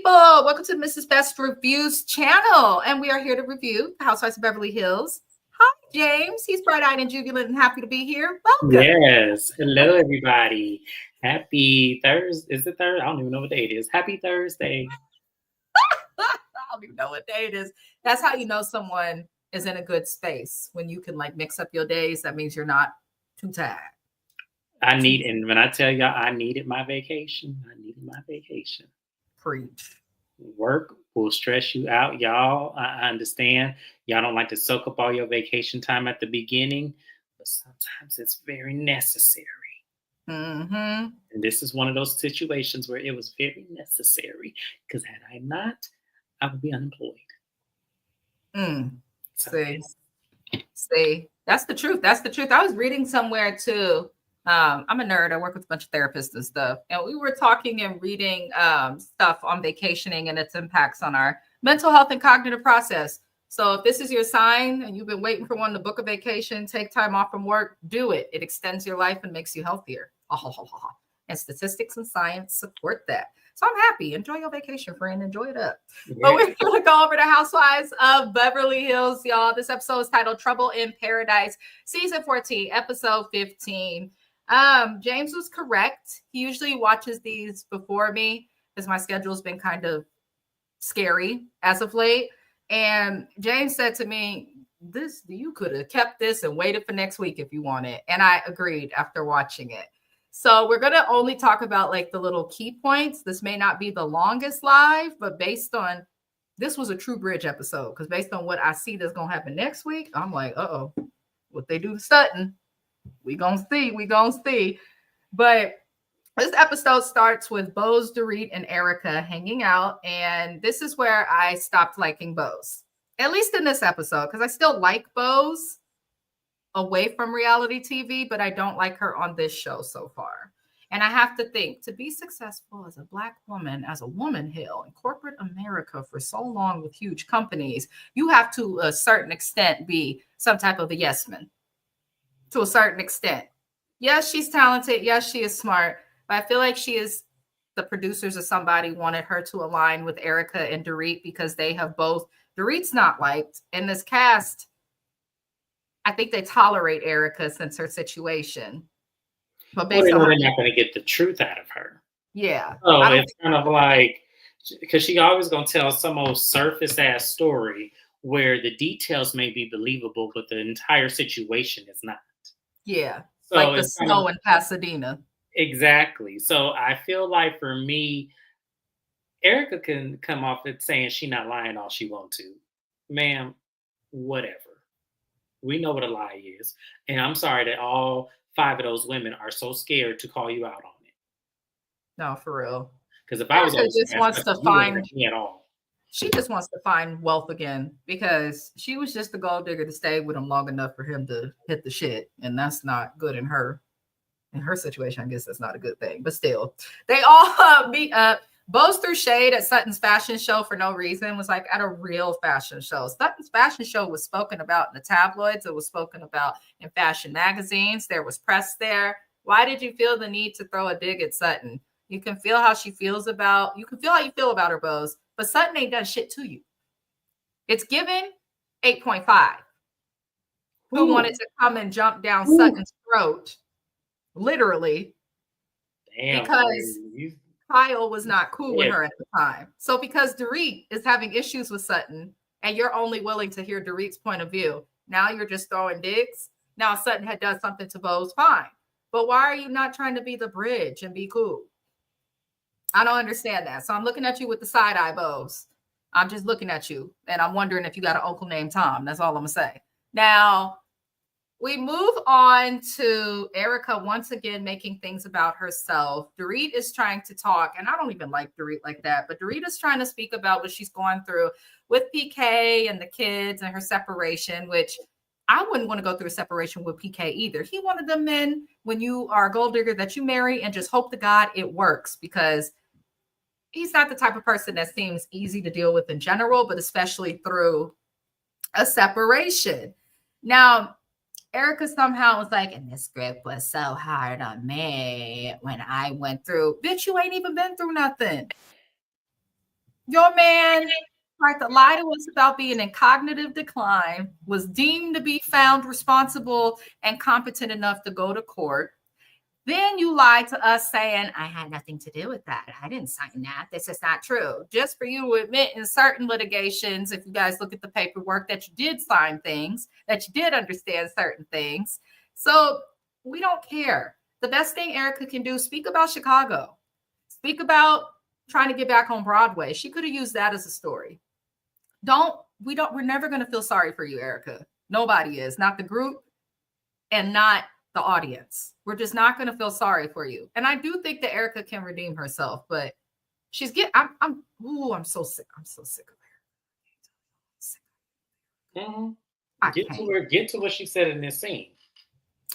people. Welcome to Mrs. Best Reviews channel. And we are here to review Housewives of Beverly Hills. Hi, James. He's bright-eyed and jubilant and happy to be here. Welcome. Yes. Hello, everybody. Happy Thursday. Is it Thursday? I don't even know what day it is. Happy Thursday. I don't even know what day it is. That's how you know someone is in a good space. When you can like mix up your days, that means you're not too tired. And when I tell y'all I needed my vacation, Preach. Work will stress you out, y'all. I understand. Y'all don't like to soak up all your vacation time at the beginning, but sometimes it's very necessary. Mm-hmm. And this is one of those situations where it was very necessary, because had I not, I would be unemployed. See, that's the truth. I was reading somewhere too. I'm a nerd. I work with a bunch of therapists and stuff. And we were talking and reading stuff on vacationing and its impacts on our mental health and cognitive process. So if this is your sign and you've been waiting for one to book a vacation, take time off from work, do it. It extends your life and makes you healthier. And statistics and science support that. So I'm happy. Enjoy your vacation, friend. Enjoy it up. Yeah. But we're going to go over to Housewives of Beverly Hills, y'all. This episode is titled Trouble in Paradise, Season 14, Episode 15. James was correct. He usually watches these before me because my schedule's been kind of scary as of late. And James said to me, you could have kept this and waited for next week if you wanted. And I agreed after watching it. So we're going to only talk about like the little key points. This may not be the longest live, but based on this was a true bridge episode, because based on what I see that's going to happen next week, I'm like, what they do to Sutton. We gonna see. But this episode starts with Bose, Dorit, and Erica hanging out. And this is where I stopped liking Bose, at least in this episode, because I still like Bose away from reality TV, but I don't like her on this show so far. And I have to think, to be successful as a Black woman, as a woman hill in corporate America for so long with huge companies, you have to a certain extent be some type of a yes man. To a certain extent. Yes, she's talented. Yes, she is smart. But I feel like the producers or somebody wanted her to align with Erica and Dorit because they have both. Dorit's not liked. In this cast, I think they tolerate Erica since her situation. But based on they're not going to get the truth out of her. Yeah. So it's kind of like, because she always going to tell some old surface ass story where the details may be believable, but the entire situation is not. Yeah, so like the snow in Pasadena. Exactly. So I feel like for me, Erica can come off it saying she's not lying all she wants to. Ma'am, whatever. We know what a lie is. And I'm sorry that all 5 of those women are so scared to call you out on it. No, for real. Because if I was just wants to find me at all. She just wants to find wealth again, because she was just a gold digger to stay with him long enough for him to hit the shit. And that's not good in her situation. I guess that's not a good thing, but still they all meet up. Bose threw shade at Sutton's fashion show for no reason. Was like at a real fashion show. Sutton's fashion show was spoken about in the tabloids. It was spoken about in fashion magazines. There was press there. Why did you feel the need to throw a dig at Sutton? You can feel how you feel about her, Bose. But Sutton ain't done shit to you. It's given 8.5. Who wanted to come and jump down Sutton's throat, literally, because Kyle was not cool with her at the time. So because Dorit is having issues with Sutton, and you're only willing to hear Dorit's point of view, now you're just throwing digs. Now Sutton had done something to Bose, fine. But why are you not trying to be the bridge and be cool? I don't understand that. So I'm looking at you with the side eye, Bose. I'm just looking at you, and I'm wondering if you got an uncle named Tom. That's all I'm gonna say. Now, we move on to Erica once again making things about herself. Dorit is trying to talk, and I don't even like Dorit like that, but Dorit is trying to speak about what she's going through with PK and the kids and her separation, which I wouldn't want to go through a separation with PK either. He wanted them men, when you are a gold digger, that you marry and just hope to God it works, because he's not the type of person that seems easy to deal with in general, but especially through a separation. Now, Erica somehow was like, and this script was so hard on me when I went through. Bitch, you ain't even been through nothing. Your man tried to lie to us about being in cognitive decline, was deemed to be found responsible and competent enough to go to court. Then you lied to us saying, I had nothing to do with that. I didn't sign that. This is not true. Just for you to admit in certain litigations, if you guys look at the paperwork, that you did sign things, that you did understand certain things. So we don't care. The best thing Erica can do, speak about Chicago. Speak about trying to get back on Broadway. She could have used that as a story. We're never going to feel sorry for you, Erica. Nobody is, not the group and not the audience. We're just not going to feel sorry for you. And I do think that Erica can redeem herself, but I'm so sick. I'm so sick of her. Mm-hmm. Get to what she said in this scene.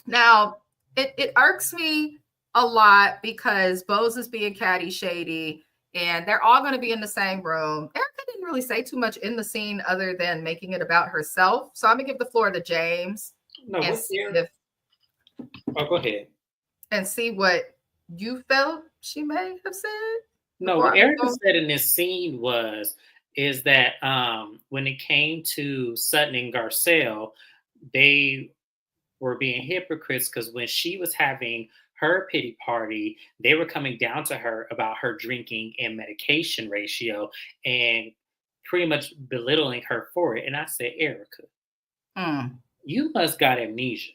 Now, it irks me a lot because Bose is being catty shady and they're all going to be in the same room. Erica didn't really say too much in the scene other than making it about herself. So I'm going to give the floor to James. No, go ahead. And see what you felt she may have said. No, what Erica said in this scene is that when it came to Sutton and Garcelle, they were being hypocrites because when she was having her pity party, they were coming down to her about her drinking and medication ratio and pretty much belittling her for it. And I said, Erica, you must got amnesia.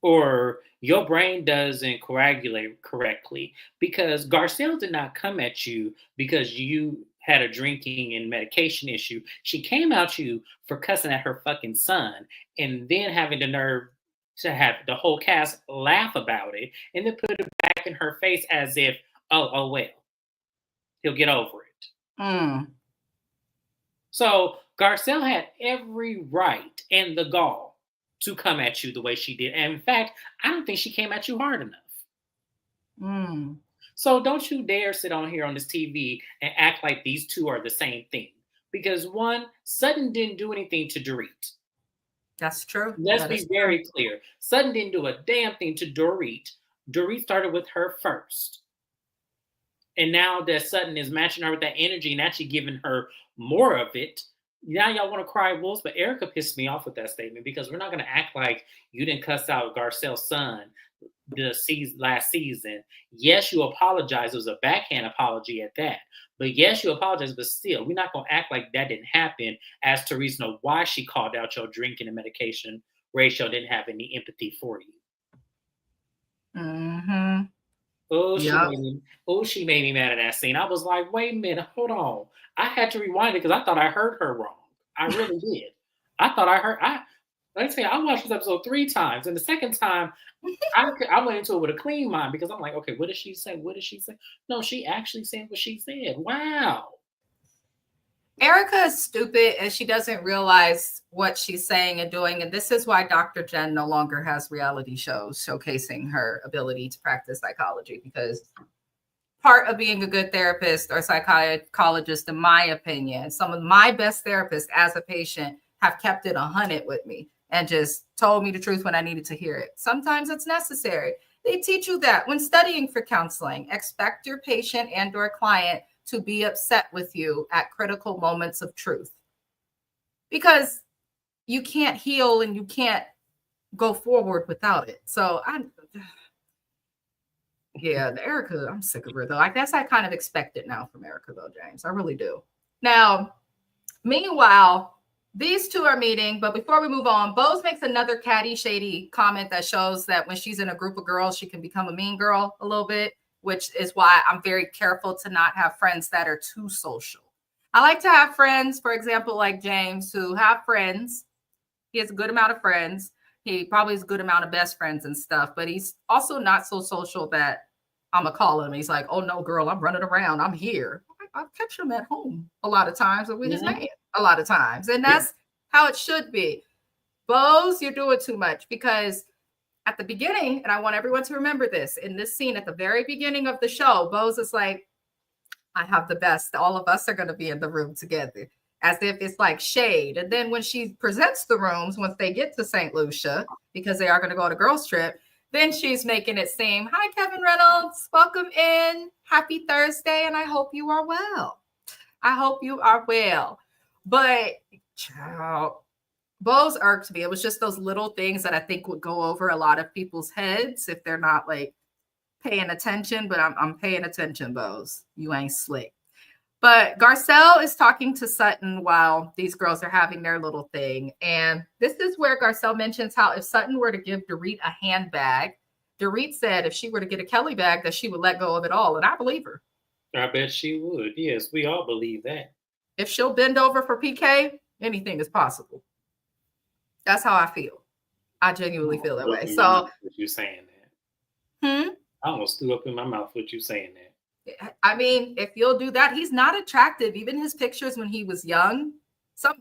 Or your brain doesn't coagulate correctly, because Garcelle did not come at you because you had a drinking and medication issue. She came at you for cussing at her fucking son and then having the nerve to have the whole cast laugh about it and then put it back in her face as if, oh well, he'll get over it. So Garcelle had every right and the gall to come at you the way she did. And in fact, I don't think she came at you hard enough. So don't you dare sit on here on this TV and act like these two are the same thing. Because one, Sutton didn't do anything to Dorit. That's true. Let's be very clear. Sutton didn't do a damn thing to Dorit. Dorit started with her first. And now that Sutton is matching her with that energy and actually giving her more of it, now y'all want to cry wolves, but Erica pissed me off with that statement because we're not going to act like you didn't cuss out Garcelle's son last season. Yes, you apologized. It was a backhand apology at that. But yes, you apologized, but still, we're not going to act like that didn't happen as to reason of why she called out your drinking and medication ratio didn't have any empathy for you. She made me mad at that scene. I was like, wait a minute, hold on. I had to rewind it because I thought I heard her wrong. I really did. I watched this episode 3 times. And the second time, I went into it with a clean mind because I'm like, okay, what did she say? What did she say? No, she actually said what she said. Wow. Erica is stupid and she doesn't realize what she's saying and doing. And this is why Dr. Jen no longer has reality shows showcasing her ability to practice psychology, because part of being a good therapist or psychologist, in my opinion, some of my best therapists as a patient have kept it 100 with me and just told me the truth when I needed to hear it. Sometimes it's necessary. They teach you that when studying for counseling. Expect your patient and or client to be upset with you at critical moments of truth, because you can't heal and you can't go forward without it. So Erica, I'm sick of her though. I guess I kind of expect it now from Erica though, James. I really do. Now, meanwhile, these two are meeting, but before we move on, Bose makes another catty, shady comment that shows that when she's in a group of girls, she can become a mean girl a little bit, which is why I'm very careful to not have friends that are too social. I like to have friends, for example, like James, who have friends. He has a good amount of friends. He probably has a good amount of best friends and stuff, but he's also not so social that I'm going to call him. He's like, oh no, girl, I'm running around. I'm here. I'll catch him at home a lot of times or with his man a lot of times. And that's how it should be. Bose, you're doing too much, because at the beginning, and I want everyone to remember this, in this scene at the very beginning of the show, Bose is like, I have the best. All of us are going to be in the room together, as if it's like shade. And then when she presents the rooms, once they get to St. Lucia, because they are going to go on a girls trip, then she's making it seem, hi, Kevin Reynolds, welcome in. Happy Thursday, and I hope you are well. I hope you are well. But child, Bose irked me. It was just those little things that I think would go over a lot of people's heads if they're not like paying attention. But I'm paying attention, Bose. You ain't slick. But Garcelle is talking to Sutton while these girls are having their little thing. And this is where Garcelle mentions how if Sutton were to give Dorit a handbag, Dorit said if she were to get a Kelly bag, that she would let go of it all. And I believe her. I bet she would. Yes, we all believe that. If she'll bend over for PK, anything is possible. That's how I feel. I genuinely feel that way. So, with you saying that, I almost threw up in my mouth with you saying that. I mean, if you'll do that, he's not attractive. Even his pictures when he was young,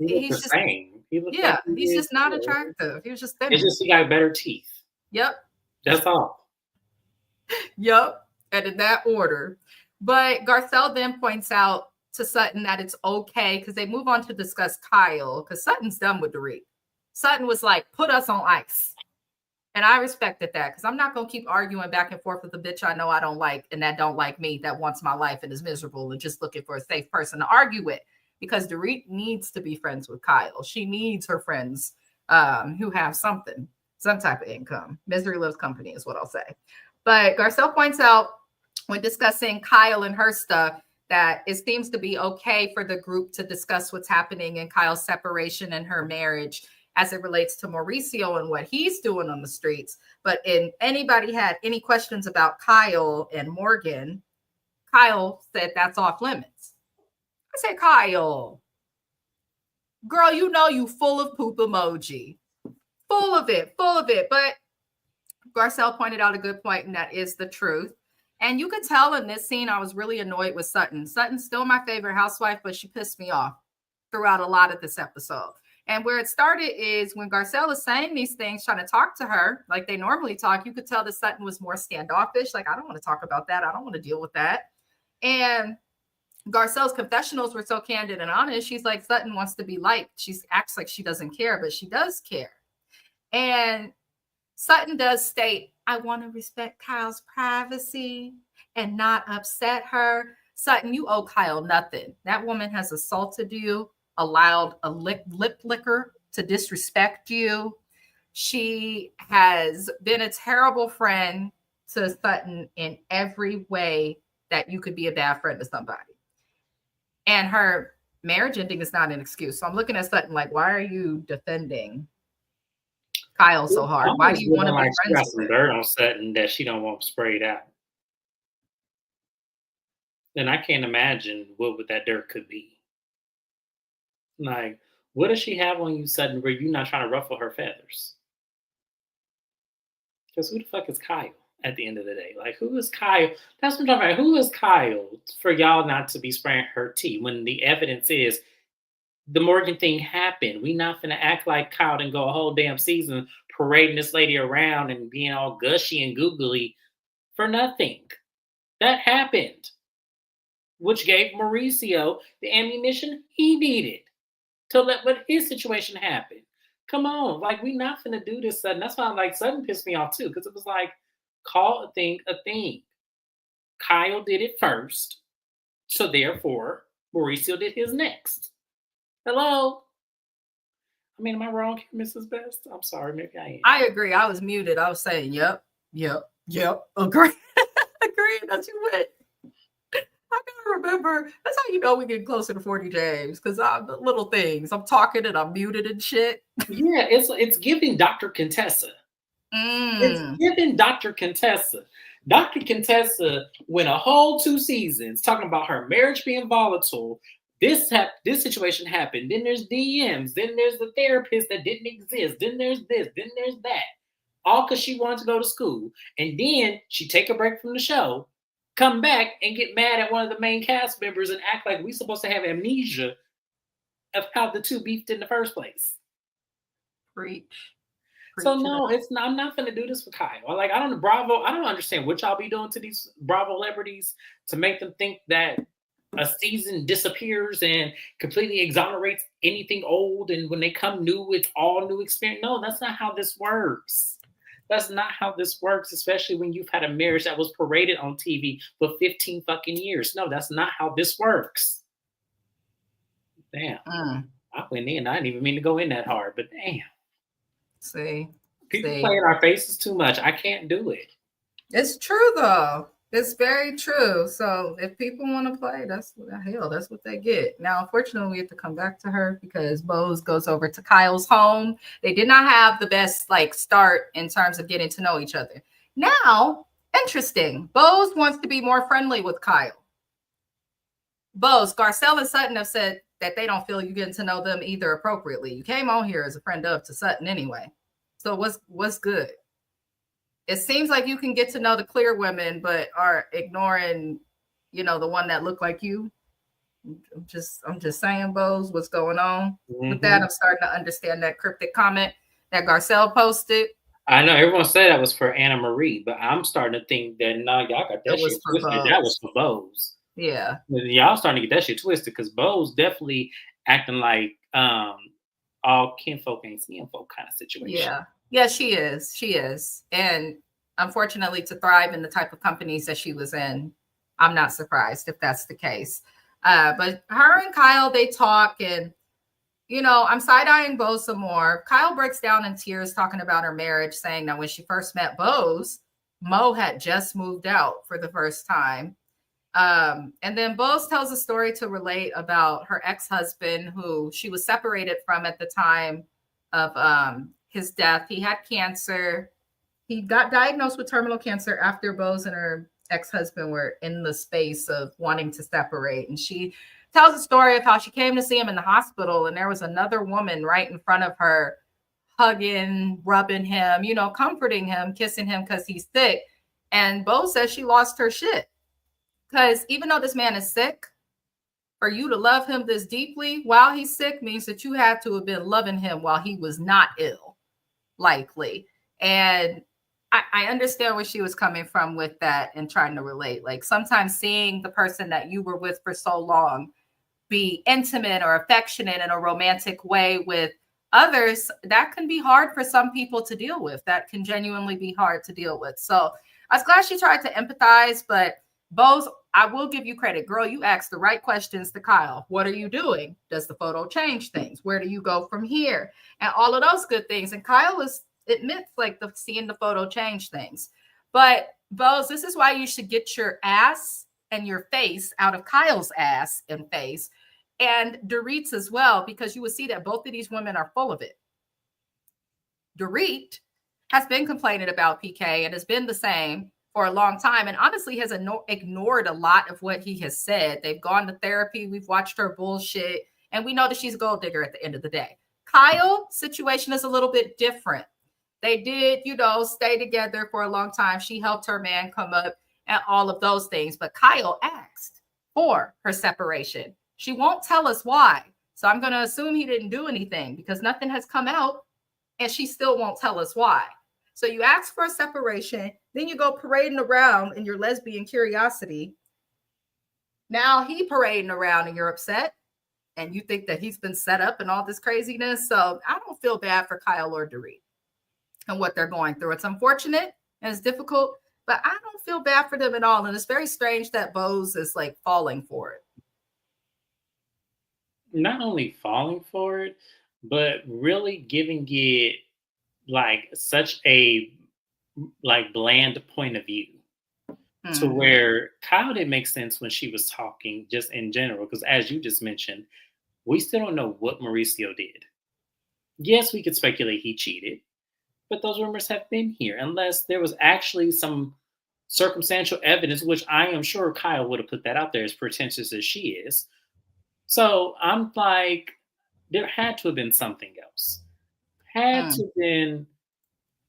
he's just same. He's just not attractive. He was just thinner. It's just he got better teeth. Yep. That's all. Yep. And in that order. But Garcelle then points out to Sutton that it's okay because they move on to discuss Kyle because Sutton's done with Dorit. Sutton was like, put us on ice. And I respected that because I'm not going to keep arguing back and forth with a bitch I know I don't like and that don't like me, that wants my life and is miserable and just looking for a safe person to argue with. Because Dorit needs to be friends with Kyle. She needs her friends who have some type of income. Misery loves company is what I'll say. But Garcelle points out when discussing Kyle and her stuff that it seems to be okay for the group to discuss what's happening in Kyle's separation and her marriage as it relates to Mauricio and what he's doing on the streets. But if anybody had any questions about Kyle and Morgan, Kyle said that's off limits. I said, Kyle, girl, you know you full of poop emoji. Full of it. But Garcelle pointed out a good point, and that is the truth. And you could tell in this scene, I was really annoyed with Sutton. Sutton's still my favorite housewife, but she pissed me off throughout a lot of this episode. And where it started is when Garcelle is saying these things, trying to talk to her like they normally talk, you could tell that Sutton was more standoffish. Like, I don't want to talk about that. I don't want to deal with that. And Garcelle's confessionals were so candid and honest. She's like, Sutton wants to be liked. She acts like she doesn't care, but she does care. And Sutton does state, I want to respect Kyle's privacy and not upset her. Sutton, you owe Kyle nothing. That woman has assaulted you, allowed a lip licker to disrespect you. She has been a terrible friend to Sutton in every way that you could be a bad friend to somebody. And her marriage ending is not an excuse. So I'm looking at Sutton like, why are you defending Kyle so hard? Why do you want to be friends with her? Dirt on Sutton that she don't want sprayed out. And I can't imagine what that dirt could be. Like, what does she have on you, Sutton, where you're not trying to ruffle her feathers? Because who the fuck is Kyle at the end of the day? Like, who is Kyle? That's what I'm talking about. Who is Kyle for y'all not to be spraying her tea when the evidence is the Morgan thing happened? We not finna act like Kyle didn't go a whole damn season parading this lady around and being all gushy and googly for nothing. That happened, which gave Mauricio the ammunition he needed to let his situation happen. Come on, like, we not finna do this, Sutton. That's why like Sutton pissed me off too, because it was like, call a thing a thing. Kyle did it first, so therefore Mauricio did his next. Hello. I mean, am I wrong here, Mrs. Best? I'm sorry, maybe I am. I agree. I was muted. I was saying, yep. Agree. Agree. That's you went. I gotta remember. That's how you know we get closer to 40 James, because I'm the little things. I'm talking and I'm muted and shit. Yeah, it's giving Dr. Contessa. It's giving Dr. Contessa. Dr. Contessa went a whole 2 seasons talking about her marriage being volatile. This situation happened. Then there's DMs. Then there's the therapist that didn't exist. Then there's this. Then there's that. All because she wanted to go to school. And then she take a break from the show, come back and get mad at one of the main cast members and act like we're supposed to have amnesia of how the two beefed in the first place. Preach. So no, it's not. I'm not gonna do this with Kyle. Like, I don't understand what y'all be doing to these Bravo celebrities to make them think that a season disappears and completely exonerates anything old, and when they come new, it's all new experience. No, that's not how this works. That's not how this works, especially when you've had a marriage that was paraded on TV for 15 fucking years. No, that's not how this works. Damn. Mm. I went in. I didn't even mean to go in that hard, but damn. See, People play in our faces too much. I can't do it. It's true though. It's very true. So if people want to play, that's what the hell. That's what they get. Now, unfortunately, we have to come back to her because Bose goes over to Kyle's home. They did not have the best start in terms of getting to know each other. Now, interesting. Bose wants to be more friendly with Kyle. Bose, Garcelle, and Sutton have said that they don't feel you getting to know them either appropriately. You came on here as a friend of to Sutton anyway. So what's good? It seems like you can get to know the clear women, but are ignoring, the one that looked like you. I'm just saying, Bose, what's going on with that? I'm starting to understand that cryptic comment that Garcelle posted. I know everyone said that was for Anna Marie, but I'm starting to think that no, y'all got that shit twisted. That was for Bose. Yeah. Y'all starting to get that shit twisted because Bose definitely acting like all kinfolk ain't skinfolk kind of situation. Yeah. Yeah, she is. She is. And unfortunately, to thrive in the type of companies that she was in, I'm not surprised if that's the case. But her and Kyle, they talk, and, I'm side-eyeing Bose some more. Kyle breaks down in tears talking about her marriage, saying that when she first met Bose, Mo had just moved out for the first time. And then Bose tells a story to relate about her ex-husband, who she was separated from at the time of his death. He had cancer. He got diagnosed with terminal cancer after Bose and her ex-husband were in the space of wanting to separate. And she tells a story of how she came to see him in the hospital, and there was another woman right in front of her, hugging, rubbing him, comforting him, kissing him because he's sick. And Bose says she lost her shit. Because even though this man is sick, for you to love him this deeply while he's sick means that you had to have been loving him while he was not ill, likely. And I understand where she was coming from with that and trying to relate. Like sometimes seeing the person that you were with for so long be intimate or affectionate in a romantic way with others, that can be hard for some people to deal with. That can genuinely be hard to deal with. So I was glad she tried to empathize, but Bose, I will give you credit. Girl, you asked the right questions to Kyle. What are you doing? Does the photo change things? Where do you go from here? And all of those good things. And Kyle admits seeing the photo change things. But Bose, this is why you should get your ass and your face out of Kyle's ass and face, and Dorit's as well, because you will see that both of these women are full of it. Dorit has been complaining about PK and has been the same for a long time, and honestly has ignored a lot of what he has said. They've gone to therapy. We've watched her bullshit, and we know that she's a gold digger at the end of the day. Kyle's situation is a little bit different. They did, stay together for a long time. She helped her man come up and all of those things. But Kyle asked for her separation. She won't tell us why. So I'm going to assume he didn't do anything because nothing has come out, and she still won't tell us why. So you ask for a separation, then you go parading around in your lesbian curiosity. Now he parading around and you're upset and you think that he's been set up and all this craziness. So I don't feel bad for Kyle or Dorit and what they're going through. It's unfortunate and it's difficult, but I don't feel bad for them at all. And it's very strange that Bose is falling for it. Not only falling for it, but really giving it such a bland point of view to where Kyle didn't make sense when she was talking just in general. Because as you just mentioned, we still don't know what Mauricio did. Yes, we could speculate he cheated, but those rumors have been here unless there was actually some circumstantial evidence, which I am sure Kyle would have put that out there, as pretentious as she is. So I'm like, there had to have been something else. Had to have been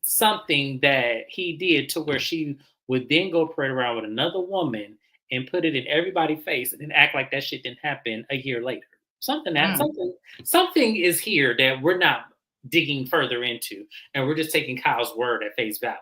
something that he did to where she would then go parade around with another woman and put it in everybody's face and then act like that shit didn't happen a year later. Something is here that we're not digging further into, and we're just taking Kyle's word at face value.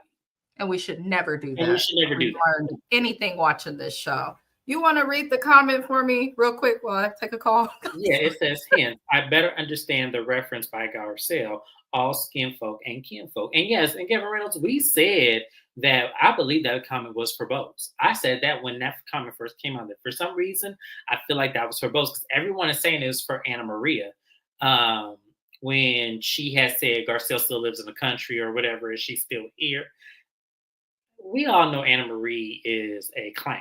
And we should never do that. And we should never do that. Learned anything watching this show. You want to read the comment for me real quick while I take a call? Yeah, it says, hence, I better understand the reference by Garcelle, all skin folk and kinfolk. And yes, and Kevin Reynolds, we said that I believe that comment was for Bose. I said that when that comment first came out. That for some reason, I feel like that was for Bose because everyone is saying it was for Anna Maria. When she has said Garcelle still lives in the country or whatever, is she still here? We all know Anna Marie is a clown.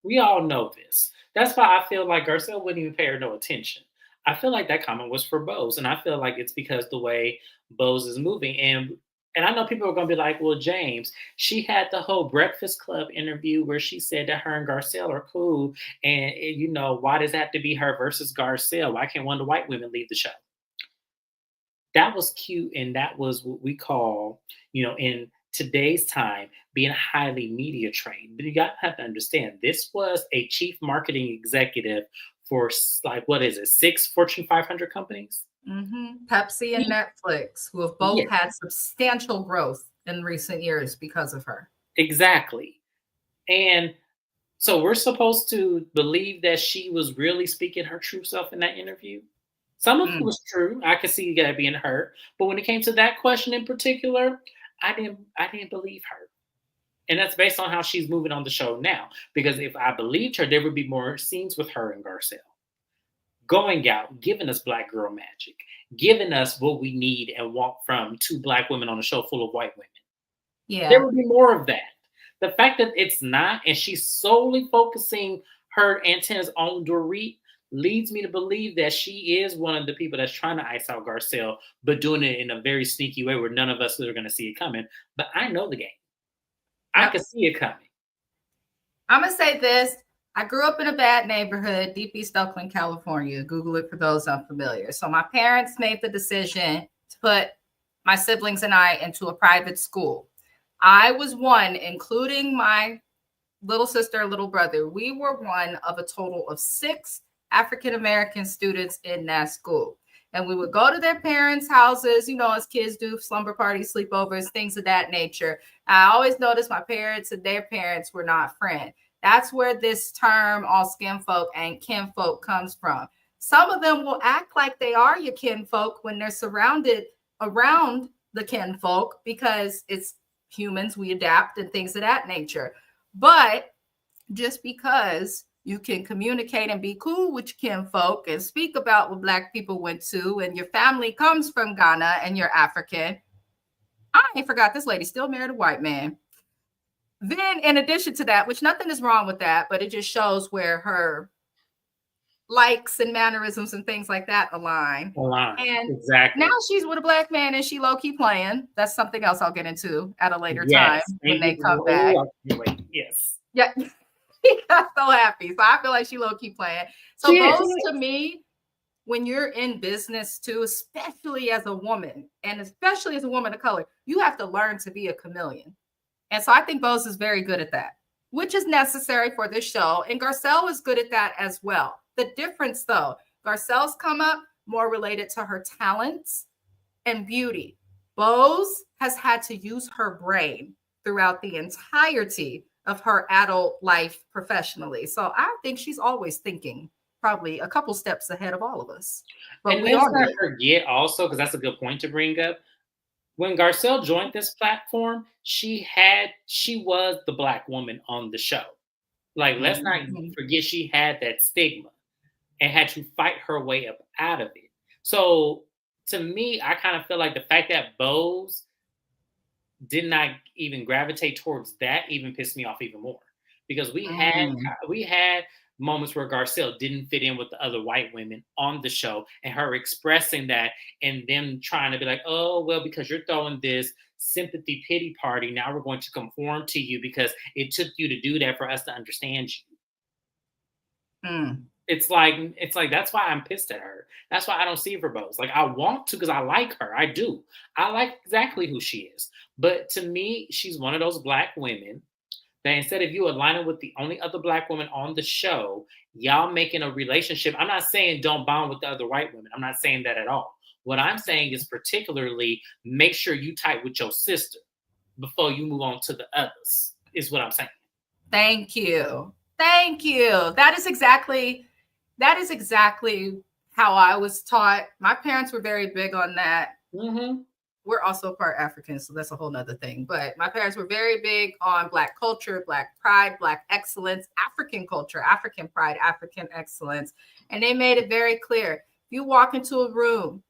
We all know this. That's why I feel like Garcelle wouldn't even pay her no attention. I feel like that comment was for Bose, and I feel like it's because the way Bose is moving. And I know people are going to be like, well, James, she had the whole Breakfast Club interview where she said that her and Garcelle are cool. And, why does it have to be her versus Garcelle? Why can't one of the white women leave the show? That was cute. And that was what we call, in today's time, being highly media trained. But you got to have to understand, this was a chief marketing executive for what is it, 6 Fortune 500 companies? Mm-hmm. Pepsi and Netflix, who have both had substantial growth in recent years because of her. Exactly. And so we're supposed to believe that she was really speaking her true self in that interview. Some of it was true. I could see that being hurt. But when it came to that question in particular, I didn't believe her. And that's based on how she's moving on the show now. Because if I believed her, there would be more scenes with her and Garcelle. Going out, giving us black girl magic, giving us what we need and want from 2 black women on a show full of white women. Yeah. There would be more of that. The fact that it's not, and she's solely focusing her antennas on Dorit, leads me to believe that she is one of the people that's trying to ice out Garcelle, but doing it in a very sneaky way where none of us are going to see it coming. But I know the game. I can see it coming. I'm going to say this. I grew up in a bad neighborhood, deep East Oakland, California. Google it for those unfamiliar. So my parents made the decision to put my siblings and I into a private school. I was one, including my little sister, little brother. We were one of a total of 6 African-American students in that school. And we would go to their parents' houses, as kids do, slumber parties, sleepovers, things of that nature. I always noticed my parents and their parents were not friends. That's where this term, all skin folk and kinfolk, comes from. Some of them will act like they are your kinfolk when they're surrounded around the kinfolk because it's humans, we adapt and things of that nature. But just because you can communicate and be cool with your kinfolk and speak about what Black people went to, and your family comes from Ghana and you're African, I ain't forgot this lady still married a white man. Then, in addition to that, which nothing is wrong with that, but it just shows where her likes and mannerisms and things like that align. And exactly. Now she's with a Black man and she low-key playing. That's something else I'll get into at a later time when they come back. Yes. Yeah. He got so happy. So I feel like she low-key playing. So those to me, when you're in business too, especially as a woman, and especially as a woman of color, you have to learn to be a chameleon. And so I think Bose is very good at that, which is necessary for this show. And Garcelle is good at that as well. The difference, though, Garcelle's come up more related to her talents and beauty. Bose has had to use her brain throughout the entirety of her adult life professionally. So I think she's always thinking probably a couple steps ahead of all of us. But and let's not forget also, because that's a good point to bring up, when Garcelle joined this platform, she was the Black woman on the show. Like, let's not forget she had that stigma and had to fight her way up out of it. So to me, I kind of feel like the fact that Bose did not even gravitate towards that even pissed me off even more, because we had moments where Garcelle didn't fit in with the other white women on the show, and her expressing that, and them trying to be like, oh, well, because you're throwing this sympathy pity party, now we're going to conform to you because it took you to do that for us to understand you. It's like that's why I'm pissed at her. That's why I don't see her for Bose. Like, I want to because I like her. I do. I like exactly who she is. But to me, she's one of those Black women that instead of you aligning with the only other Black woman on the show, y'all making a relationship. I'm not saying don't bond with the other white women. I'm not saying that at all. What I'm saying is particularly make sure you tight with your sister before you move on to the others, is what I'm saying. Thank you. Thank you. That is exactly how I was taught. My parents were very big on that. Mm-hmm. We're also part African, so that's a whole nother thing. But my parents were very big on Black culture, Black pride, Black excellence, African culture, African pride, African excellence. And they made it very clear. If you walk into a room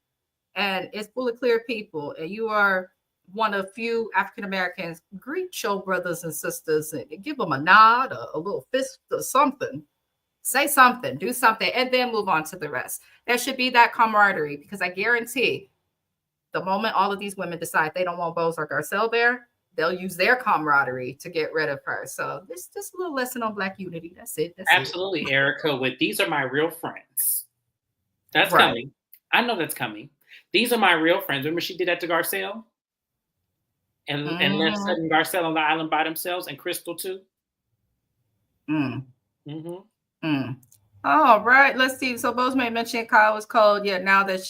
and it's full of clear people and you are one of few African Americans, greet your brothers and sisters and give them a nod, a little fist or something. Say something, do something, and then move on to the rest. There should be that camaraderie, because I guarantee the moment all of these women decide they don't want Bose or Garcelle there, they'll use their camaraderie to get rid of her. So this just a little lesson on Black unity. That's it. That's Absolutely, Erica. With these are my real friends. That's Right. coming. I know that's coming. These are my real friends. Remember she did that to Garcelle? And left Mhm. Sutton Garcelle on the island by themselves, and Crystal too. Mm. Mm-hmm. Mm. All right. Let's see. So Bose may mention Kyle was cold. Yeah, now that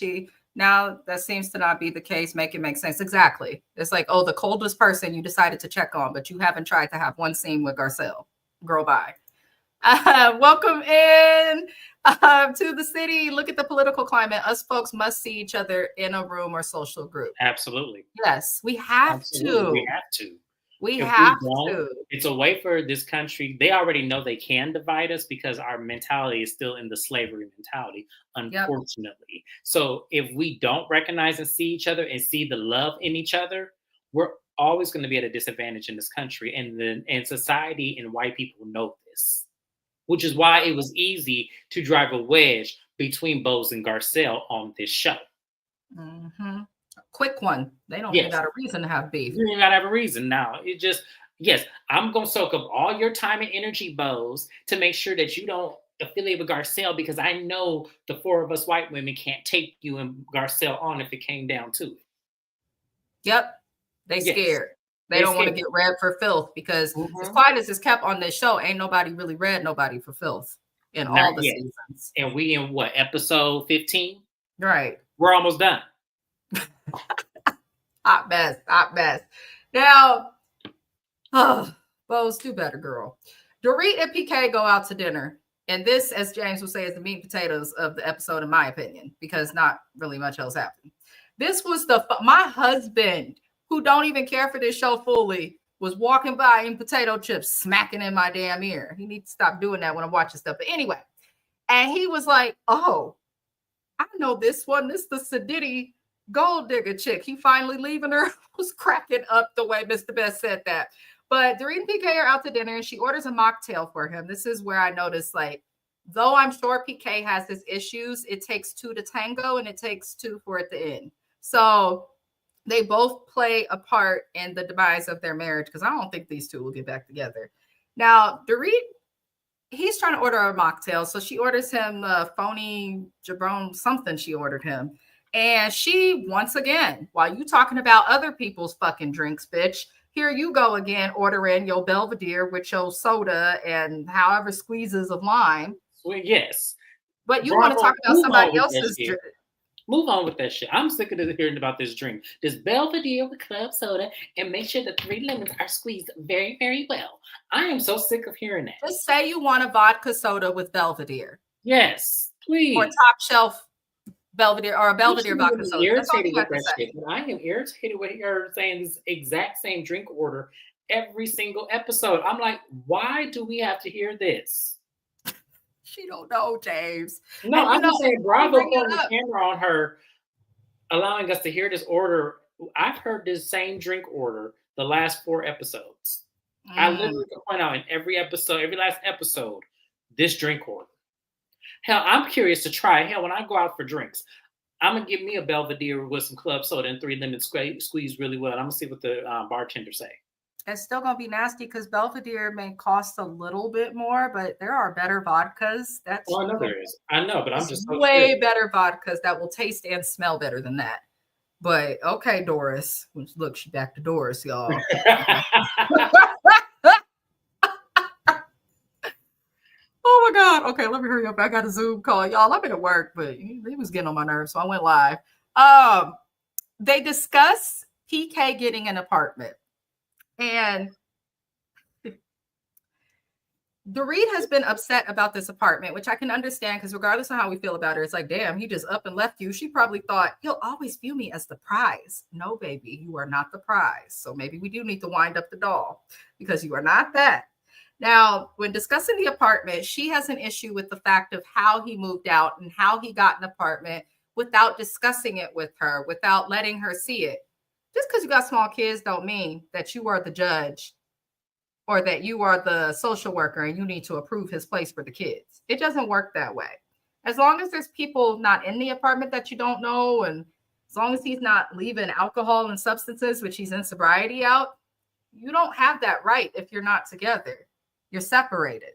seems to not be the case. Make it make sense. Exactly. It's like, oh, the coldest person you decided to check on, but you haven't tried to have one scene with Garcelle. Girl, bye. Welcome in to the city. Look at the political climate. Us folks must see each other in a room or social group. Absolutely. Yes, we have Absolutely. to. We have to. We If have we don't, to. it's a way for this country. They already know they can divide us because our mentality is still in the slavery mentality, unfortunately. So if we don't recognize and see each other and see the love in each other, we're always going to be at a disadvantage in this country. And society and white people know this, which is why it was easy to drive a wedge between Bose and Garcelle on this show. Mm-hmm. Quick one. They don't Yes. even got a reason to have beef. You ain't gotta have a reason now. It just, yes, I'm gonna soak up all your time and energy, Bose, to make sure that you don't affiliate with Garcelle, because I know the four of us white women can't take you and Garcelle on if it came down to it. Yep. They scared. They don't want to get read for filth, because as quiet as it's kept on this show, ain't nobody really read nobody for filth in Not all the yet. seasons. And we in what, episode 15? Right. We're almost done. Hot mess. Now, Bose, do better, girl. Dorit and PK go out to dinner. And this, as James will say, is the meat and potatoes of the episode, in my opinion, because not really much else happened. This was my husband, who don't even care for this show fully, was walking by eating potato chips, smacking in my damn ear. He needs to stop doing that when I'm watching stuff. But anyway, and he was like, oh, I know this one. This is the Sadiddy gold digger chick. He finally leaving her. Was cracking up the way Mr. Best said that. But Dorit and PK are out to dinner and she orders a mocktail for him. This is where I noticed, like, though I'm sure PK has his issues, it takes two to tango and it takes two for it to end. So they both play a part in the demise of their marriage, because I don't think these two will get back together. Now, Dorit, he's trying to order a mocktail. So she orders him a phony jabron something she ordered him. And she, once again, while you talking about other people's fucking drinks, bitch, here you go again, ordering your Belvedere with your soda and however squeezes of lime. Well, yes. But you want to talk about somebody else's drink. Move on with that shit. I'm sick of hearing about this drink. This Belvedere with club soda, and make sure the 3 lemons are squeezed very, very well. I am so sick of hearing that. Just say you want a vodka soda with Belvedere. Yes, please. Or top shelf Belvedere, or a Belvedere vodka soda. Irritated with that shit. I am irritated with her saying this exact same drink order every single episode. I'm like, why do we have to hear this? She don't know, James. No, I'm just saying, bravo putting the camera on her, allowing us to hear this order. I've heard this same drink order the last 4 episodes. I literally can point out in every episode, every last episode, this drink order. Hell, I'm curious to try. Hell, when I go out for drinks, I'm going to give me a Belvedere with some club soda and 3 lemons squeezed really well. I'm going to see what the bartender say. It's still going to be nasty, because Belvedere may cost a little bit more, but there are better vodkas. That's I know there is. I know, but I'm just so way better vodkas that will taste and smell better than that. But okay, Doris. Look, she's back to Doris, y'all. Oh my God. Okay, let me hurry up. I got a Zoom call. Y'all, I've been at work, but he was getting on my nerves, so I went live. They discuss PK getting an apartment. And Dorit has been upset about this apartment, which I can understand because regardless of how we feel about her, it's like, damn, he just up and left you. She probably thought he'll always view me as the prize. No, baby, you are not the prize. So maybe we do need to wind up the doll because you are not that. Now, when discussing the apartment, she has an issue with the fact of how he moved out and how he got an apartment without discussing it with her, without letting her see it. Just because you got small kids don't mean that you are the judge or that you are the social worker and you need to approve his place for the kids. It doesn't work that way. As long as there's people not in the apartment that you don't know, and as long as he's not leaving alcohol and substances, which he's in sobriety out, you don't have that right if you're not together. You're separated.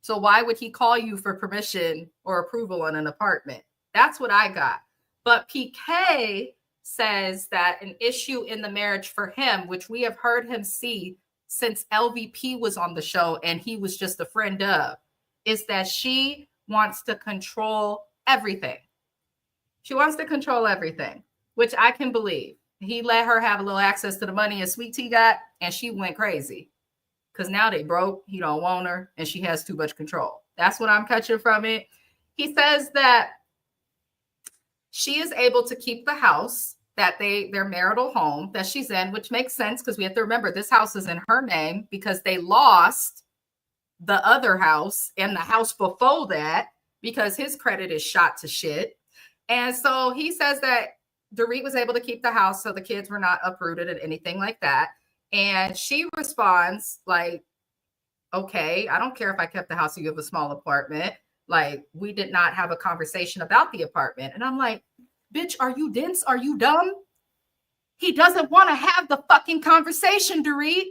So why would he call you for permission or approval on an apartment? That's what I got. But PK says that an issue in the marriage for him, which we have heard him see since LVP was on the show and he was just a friend of, is that she wants to control everything. She wants to control everything, which I can believe. He let her have a little access to the money and Sweet Tea got, and she went crazy. Because now they broke, he don't want her, and she has too much control. That's what I'm catching from it. He says that she is able to keep the house, that their marital home that she's in, which makes sense because we have to remember this house is in her name because they lost the other house and the house before that because his credit is shot to shit. And so he says that Dorit was able to keep the house so the kids were not uprooted and anything like that. And she responds like, okay, I don't care if I kept the house, you have a small apartment. Like, we did not have a conversation about the apartment. And I'm like, bitch, are you dense? Are you dumb? He doesn't want to have the fucking conversation, Dorit.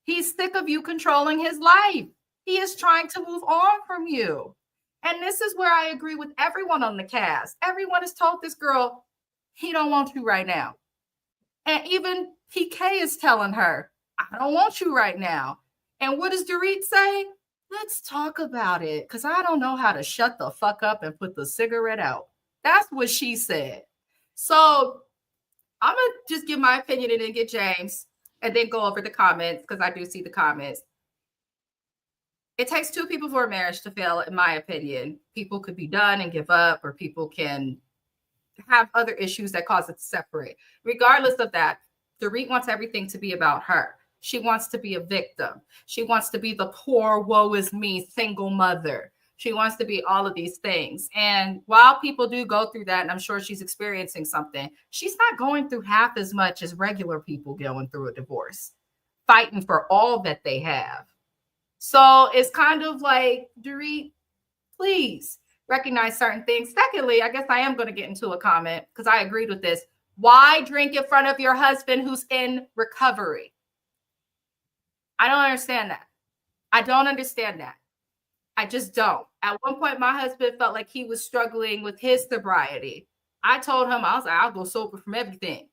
He's sick of you controlling his life. He is trying to move on from you. And this is where I agree with everyone on the cast. Everyone has told this girl, he don't want you right now. And even PK is telling her, I don't want you right now. And what does Dorit say? Let's talk about it because I don't know how to shut the fuck up and put the cigarette out. That's what she said. So I'm going to just give my opinion and then get James and then go over the comments because I do see the comments. It takes two people for a marriage to fail, in my opinion. People could be done and give up, or people can have other issues that cause it to separate. Regardless of that, Dorit wants everything to be about her. She wants to be a victim. She wants to be the poor, woe is me, single mother. She wants to be all of these things. And while people do go through that, and I'm sure she's experiencing something, she's not going through half as much as regular people going through a divorce, fighting for all that they have. So it's kind of like, Dorit, please recognize certain things. Secondly, I guess I am going to get into a comment because I agreed with this. Why drink in front of your husband who's in recovery? I don't understand that. I don't understand that. I just don't. At one point, my husband felt like he was struggling with his sobriety. I told him, I was like, I'll go sober from everything,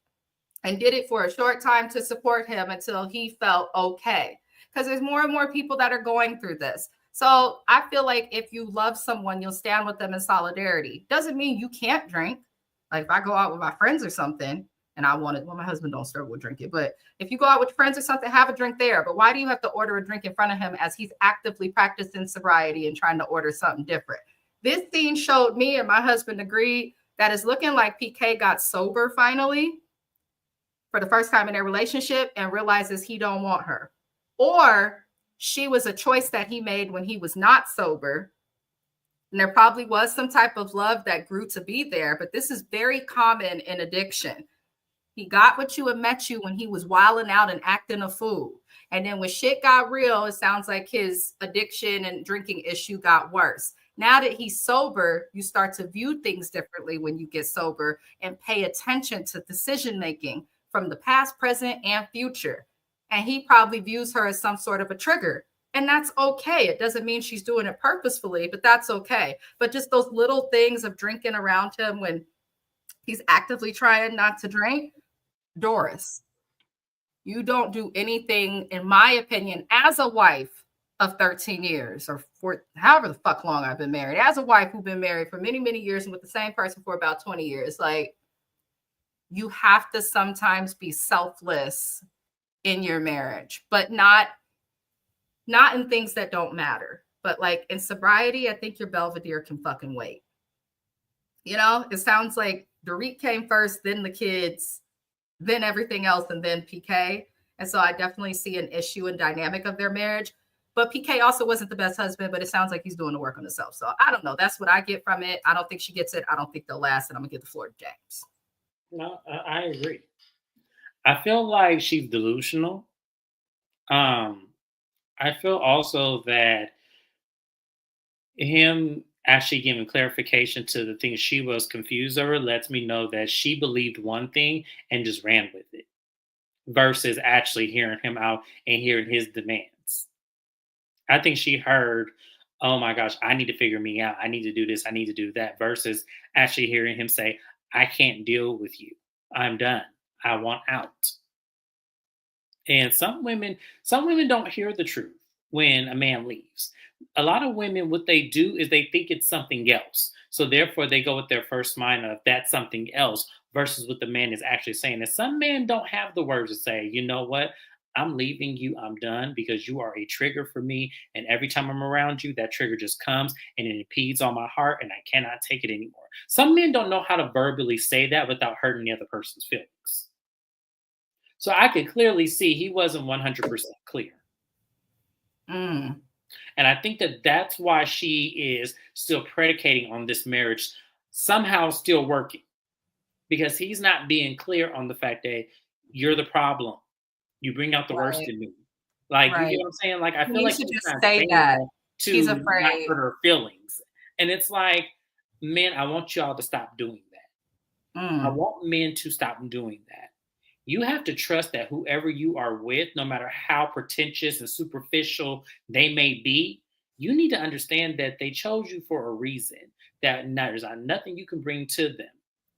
and did it for a short time to support him until he felt okay. Because there's more and more people that are going through this. So I feel like if you love someone, you'll stand with them in solidarity. Doesn't mean you can't drink. Like if I go out with my friends or something and I want it, well, my husband don't struggle with drinking, but if you go out with friends or something, have a drink there. But why do you have to order a drink in front of him as he's actively practicing sobriety and trying to order something different? This scene showed me and my husband agreed that it's looking like PK got sober finally for the first time in their relationship and realizes he don't want her. Or she was a choice that he made when he was not sober. And there probably was some type of love that grew to be there, but this is very common in addiction. He got with you and met you when he was wilding out and acting a fool. And then when shit got real, it sounds like his addiction and drinking issue got worse. Now that he's sober, you start to view things differently when you get sober and pay attention to decision making from the past, present, and future. And he probably views her as some sort of a trigger. And that's okay. It doesn't mean she's doing it purposefully, but that's okay. But just those little things of drinking around him when he's actively trying not to drink, Doris, you don't do anything, in my opinion, as a wife of 13 years or for however the fuck long I've been married, as a wife who's been married for many, many years and with the same person for about 20 years, like you have to sometimes be selfless in your marriage, but not not in things that don't matter, but like in sobriety, I think your Belvedere can fucking wait. You know, it sounds like Dorit came first, then the kids, then everything else, and then PK. And so I definitely see an issue and dynamic of their marriage. But PK also wasn't the best husband, but it sounds like he's doing the work on himself. So I don't know. That's what I get from it. I don't think she gets it. I don't think they'll last. And I'm going to give the floor to James. No, I agree. I feel like she's delusional. I feel also that him actually giving clarification to the things she was confused over lets me know that she believed one thing and just ran with it versus actually hearing him out and hearing his demands. I think she heard, oh my gosh, I need to figure me out. I need to do this. I need to do that versus actually hearing him say, I can't deal with you. I'm done. I want out. And some women don't hear the truth when a man leaves. A lot of women, what they do is they think it's something else. So therefore they go with their first mind of that's something else versus what the man is actually saying. And some men don't have the words to say, you know what? I'm leaving you. I'm done because you are a trigger for me. And every time I'm around you, that trigger just comes and it impedes on my heart and I cannot take it anymore. Some men don't know how to verbally say that without hurting the other person's feelings. So I could clearly see he wasn't 100% clear. Mm. And I think that that's why she is still predicating on this marriage somehow still working because he's not being clear on the fact that you're the problem. You bring out the worst in me. Like, you get what I'm saying? Like, I feel like should he's just not say saying that to he's not afraid. hurt her feelings. And it's like, men, I want y'all to stop doing that. I want men to stop doing that. You have to trust that whoever you are with, no matter how pretentious and superficial they may be, you need to understand that they chose you for a reason. That there's nothing you can bring to them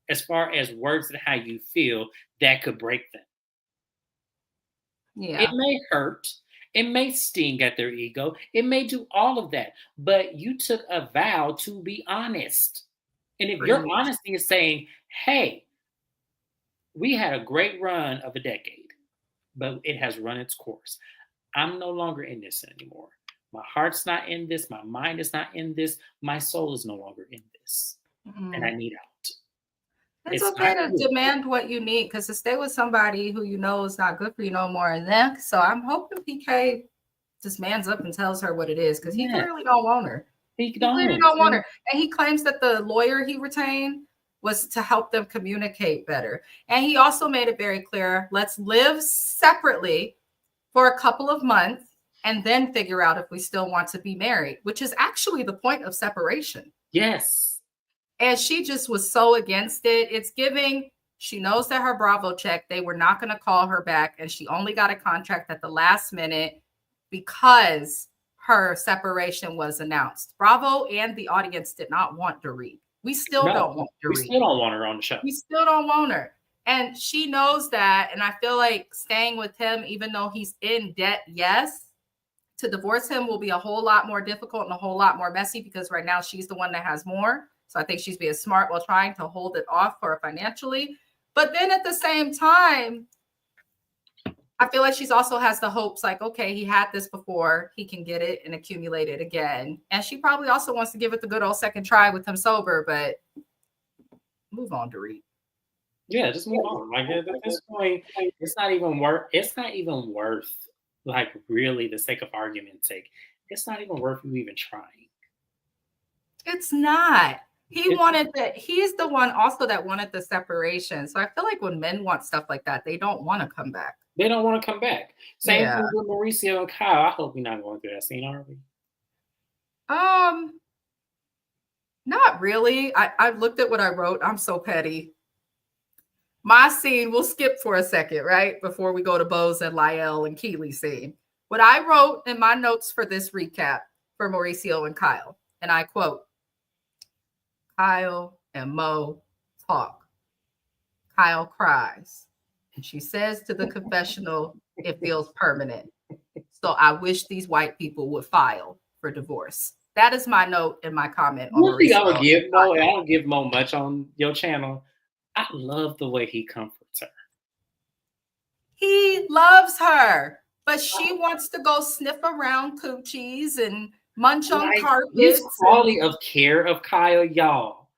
as far as words and how you feel that could break them. Yeah. It may hurt. It may sting at their ego. It may do all of that. But you took a vow to be honest. And if your honesty is saying, hey, we had a great run of a decade, but it has run its course. I'm no longer in this anymore. My heart's not in this. My mind is not in this. My soul is no longer in this. And I need out. It's okay to demand what you need because to stay with somebody who you know is not good for you no more and then. So I'm hoping PK just mans up and tells her what it is because he clearly don't want her. He clearly don't want her. And he claims that the lawyer he retained was to help them communicate better. And he also made it very clear, let's live separately for a couple of months and then figure out if we still want to be married, which is actually the point of separation. Yes. And she just was so against it. It's giving, she knows that her Bravo check, they were not going to call her back. And she only got a contract at the last minute because her separation was announced. Bravo and the audience did not want Dorit. We still don't want Dorit. We still don't want her on the show. We still don't want her. And she knows that. And I feel like staying with him, even though he's in debt, yes, to divorce him will be a whole lot more difficult and a whole lot more messy because right now she's the one that has more. So I think she's being smart while trying to hold it off for her financially. But then at the same time, I feel like she's also has the hopes like, okay, he had this before, he can get it and accumulate it again. And she probably also wants to give it the good old second try with him sober, but move on, Dorit. Yeah, just move on. Like at this point, it's not even worth like really the sake of argument's sake. It's not even worth you even trying. It's not. He's the one also that wanted the separation. So I feel like when men want stuff like that, they don't want to come back. They don't want to come back. Same thing with Mauricio and Kyle. I hope we're not going through that scene, are we? Not really. I looked at what I wrote. I'm so petty. My scene, we'll skip for a second, right? Before we go to Bose and Lyle and Keely's scene. What I wrote in my notes for this recap for Mauricio and Kyle, and I quote, Kyle and Mo talk. Kyle cries. She says to the confessional, it feels permanent. So I wish these white people would file for divorce. That is my note and my comment on Mauricio. I don't give Mo much on your channel. I love the way he comforts her. He loves her. But she wants to go sniff around coochies and munch on Like, carpets. his quality of care of Kyle, y'all,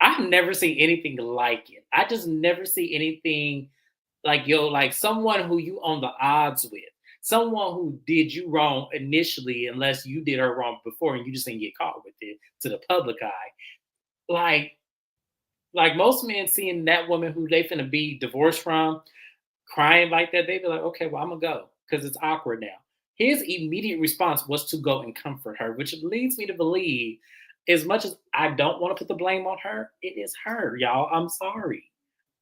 I've never seen anything like it. I just never see anything like, yo, like someone who you on the odds with, someone who did you wrong initially, unless you did her wrong before and you just didn't get caught with it to the public eye. Like most men seeing that woman who they finna be divorced from crying like that, they'd be like, okay, well, I'm gonna go because it's awkward now. His immediate response was to go and comfort her, which leads me to believe, as much as I don't want to put the blame on her, it is her, y'all. I'm sorry.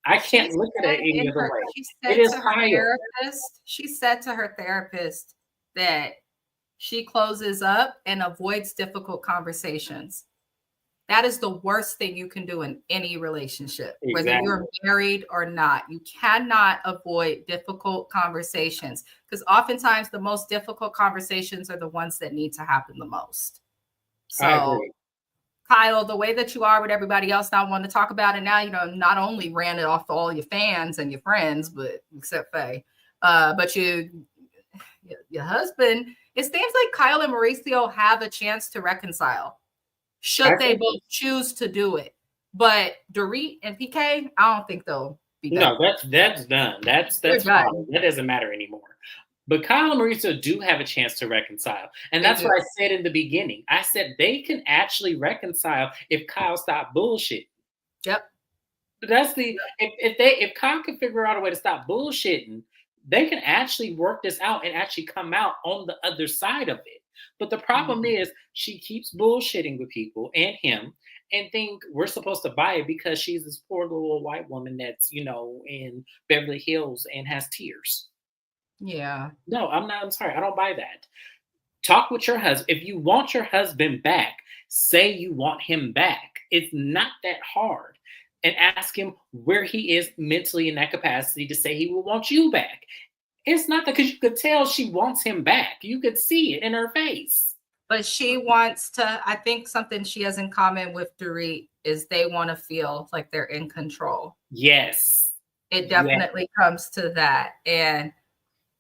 I can't look at it any other way. It is Kyle. She said to her therapist that she closes up and avoids difficult conversations. That is the worst thing you can do in any relationship, Exactly. whether you're married or not. You cannot avoid difficult conversations because oftentimes the most difficult conversations are the ones that need to happen the most. So, Kyle, the way that you are with everybody else not wanting to talk about it now, you know, not only ran it off to all your fans and your friends, but except Faye, but your husband, it seems like Kyle and Mauricio have a chance to reconcile. Should they both choose to do it? But Dorit and PK, I don't think they'll be done. No, that's done. That's fine. That doesn't matter anymore. But Kyle and Mauricio do have a chance to reconcile. And that's what I said in the beginning. I said they can actually reconcile if Kyle stopped bullshitting. Yep. That's if Kyle can figure out a way to stop bullshitting, they can actually work this out and actually come out on the other side of it. But the problem is she keeps bullshitting with people and him and think we're supposed to buy it because she's this poor little white woman that's, you know, in Beverly Hills and has tears. Yeah. No, I'm sorry. I don't buy that. Talk with your husband. If you want your husband back, say you want him back. It's not that hard. And ask him where he is mentally in that capacity to say he will want you back. It's not that, because you could tell she wants him back. You could see it in her face. But she wants to, I think something she has in common with Dorit is they want to feel like they're in control. Yes. It definitely comes to that. And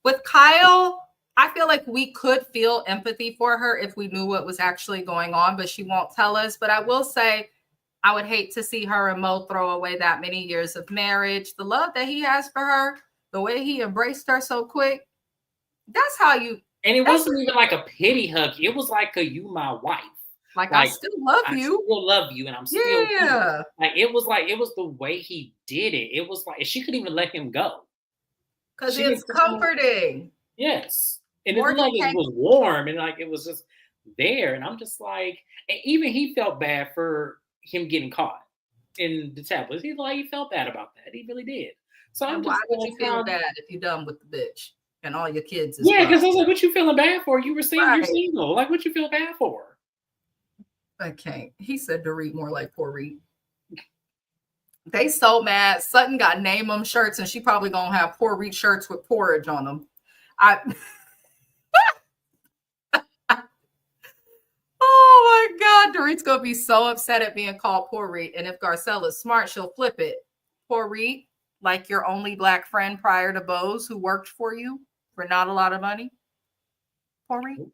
with Kyle, I feel like we could feel empathy for her if we knew what was actually going on, but she won't tell us. But I will say, I would hate to see her and Mo throw away that many years of marriage. The love that he has for her, the way he embraced her so quick, that's how you. And it wasn't even like a pity hug. It was like a "you my wife." Like I still love you. I still love you, and I'm still here. Like it was the way he did it. It was like she couldn't even let him go. Because it's comforting. Yes. And it looked like it was warm and like it was just there. And I'm just like, and even he felt bad for him getting caught in the tablets. He felt bad about that. He really did. So I'm just, why would you feel bad if you're done with the bitch and all your kids? Because I was like, what you feeling bad for? You were saying you're single. Like, what you feel bad for? I can't. He said Dorit more like poor Reed. They so mad. Sutton got name them shirts, and she probably gonna have poor Reed shirts with porridge on them. Oh my God, Dorit's gonna be so upset at being called poor Reed. And if Garcella's smart, she'll flip it. Poor Reed, like your only black friend prior to Bose who worked for you for not a lot of money. Poor Reed.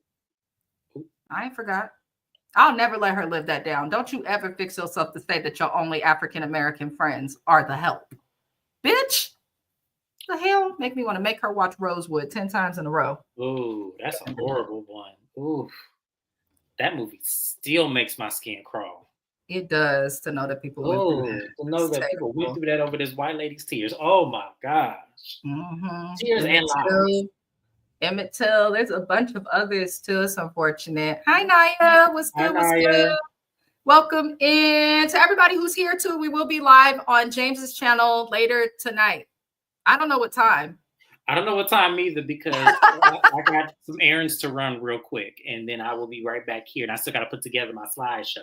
I ain't forgot. I'll never let her live that down. Don't you ever fix yourself to say that your only African-American friends are the help. Bitch, the hell? Make me want to make her watch Rosewood 10 times in a row. Ooh, that's a horrible one. Ooh, that movie still makes my skin crawl. It does, to know that people went through that. To know that people went through that over this white lady's tears. Oh my gosh. Tears and lies. Emmett Till. There's a bunch of others too. It's unfortunate. Hi, Naya. What's good? What's good? Welcome in to everybody who's here too. We will be live on James's channel later tonight. I don't know what time. I don't know what time either because I got some errands to run real quick, and then I will be right back here. And I still got to put together my slideshow.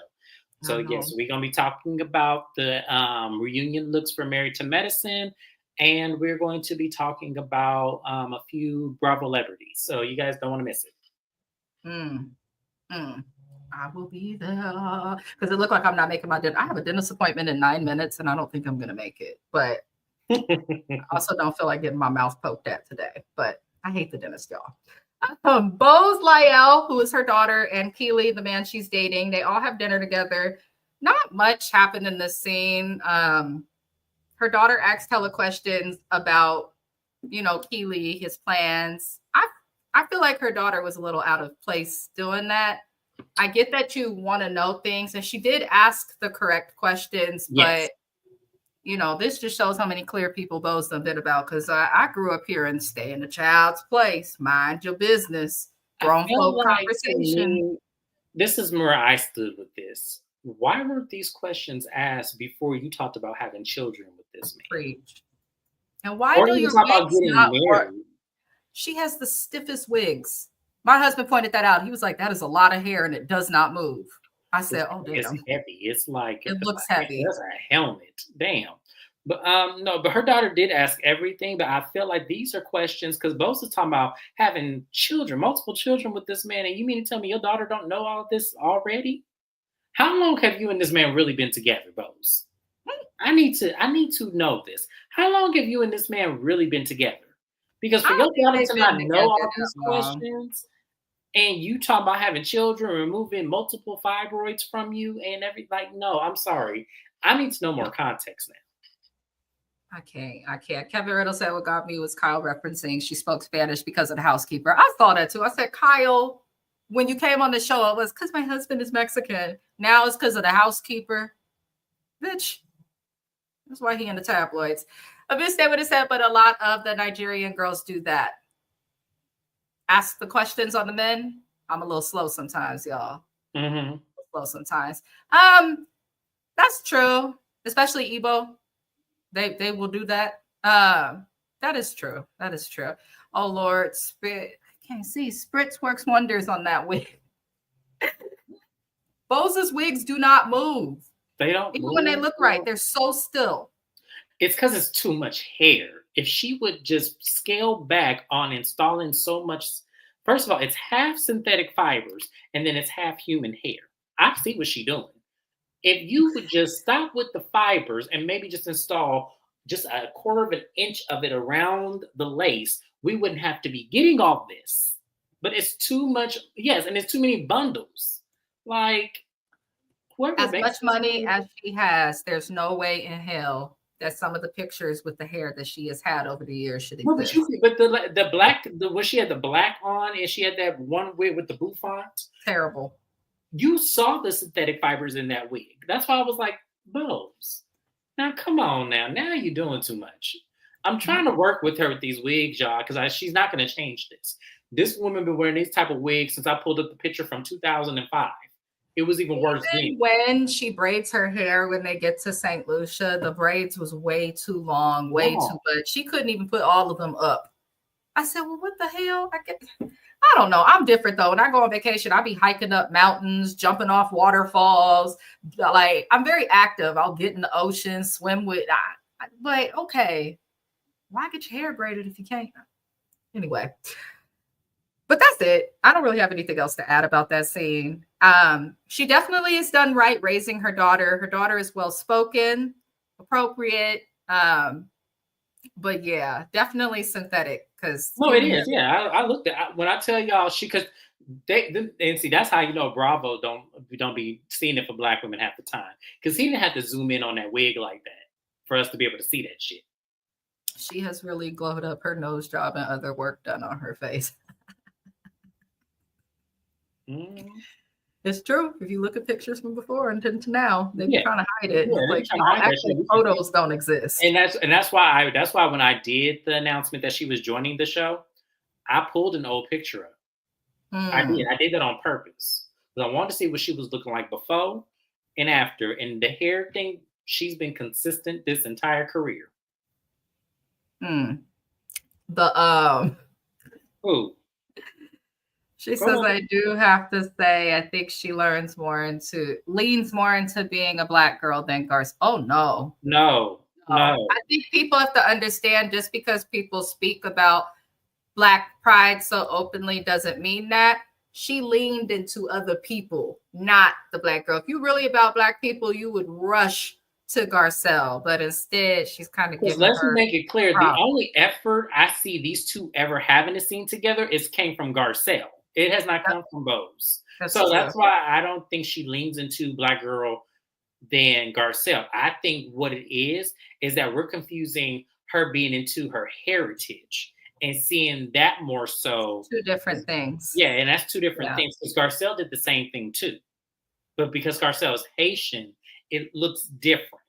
So yes, we're gonna be talking about the reunion looks for Married to Medicine. And we're going to be talking about a few Bravo celebrities. So you guys don't want to miss it. I will be there. Because it looked like I'm not making my dinner. I have a dentist appointment in 9 minutes, and I don't think I'm going to make it. But I also don't feel like getting my mouth poked at today. But I hate the dentist, y'all. Bose Lyell, who is her daughter, and Keely, the man she's dating, they all have dinner together. Not much happened in this scene. Her daughter asked hella questions about, Keely, his plans. I feel like her daughter was a little out of place doing that. I get that you want to know things, and she did ask the correct questions, Yes. but this just shows how many clear people Bose done been about. Because I grew up here and stay in a child's place, mind your business, grown folk conversation. This is where I stood with this. Why weren't these questions asked before you talked about having children with this man? Preach. And why Or do you your talk about wigs getting not work? married. She has the stiffest wigs. My husband pointed that out. He was like, that is a lot of hair and it does not move. I said, oh, It's damn. heavy. It's like It looks heavy. That's a helmet. Damn. But no, but her daughter did ask everything. But I feel like these are questions because Bose is talking about having children, multiple children with this man. And you mean to tell me your daughter don't know all of this already? How long have you and this man really been together, Bose? I need to know this. How long have you and this man really been together? Because for your daughter to not know all these questions, and you talk about having children, removing multiple fibroids from you, and everything, no, I'm sorry. I need to know more context now. I can't. Kevin Riddle said what got me was Kyle referencing she spoke Spanish because of the housekeeper. I saw that too. I said, Kyle, when you came on the show, it was because my husband is Mexican. Now it's because of the housekeeper. Bitch. That's why he in the tabloids. Abyss said what it said, but a lot of the Nigerian girls do that. Ask the questions on the men. I'm a little slow sometimes, y'all. Mm-hmm. Slow sometimes. That's true. Especially Igbo. They will do that. That is true. That is true. Oh Lord, I can't see. Spritz works wonders on that wig. Bose's wigs do not move. They don't even move. when they look right. They're so still. It's because it's too much hair. If she would just scale back on installing so much, first of all, it's half synthetic fibers and then it's half human hair. I see what she's doing. If you would just stop with the fibers and maybe just install just a quarter of an inch of it around the lace, we wouldn't have to be getting all this. But it's too much, yes, and it's too many bundles. Like, whoever as much money as she has, there's no way in hell that some of the pictures with the hair that she has had over the years should exist. But the black, when she had the black on and she had that one wig with the bouffant. Terrible. You saw the synthetic fibers in that wig. That's why I was like, Bose, now come on now. Now you're doing too much. I'm trying to work with her with these wigs, y'all, because she's not going to change this. This woman been wearing these type of wigs since I pulled up the picture from 2005. It was even worse then. When she braids her hair when they get to St. Lucia, the braids was way too long, way too much. She couldn't even put all of them up. I said, well, what the hell? I don't know. I'm different though. When I go on vacation, I'll be hiking up mountains, jumping off waterfalls. Like, I'm very active. I'll get in the ocean, swim with. But okay, why get your hair braided if you can't? Anyway, but that's it. I don't really have anything else to add about that scene. She definitely has done right raising her daughter. Her daughter is well spoken, appropriate. But yeah, definitely synthetic. Because no, it is. Yeah, I looked at when I tell y'all and see that's how you know Bravo don't be seeing it for Black women half the time, because he didn't have to zoom in on that wig like that for us to be able to see that shit. She has really glowed up her nose job and other work done on her face. It's true. If you look at pictures from before and to now, they're trying to hide it. Actually, photos don't exist. And that's why when I did the announcement that she was joining the show, I pulled an old picture up. I did that on purpose because I wanted to see what she was looking like before and after. And the hair thing, she's been consistent this entire career. She says, I do have to say, I think she leans more into being a Black girl than Garth. Oh, no. No. I think people have to understand just because people speak about Black pride so openly doesn't mean that. She leaned into other people, not the Black girl. If you really about Black people, you would rush to Garcelle, but instead she's kind of Because giving let's her make it clear, the props. only effort I see these two ever having a scene together is came from Garcelle. It has not Yep, come from Bose. that's So true. that's why I don't think she leans into Black Girl than Garcelle. I think what it is that we're confusing her being into her heritage and seeing that more so. Two different things. Yeah, and that's two different Yeah. things because Garcelle did the same thing too. But because Garcelle is Haitian, it looks different.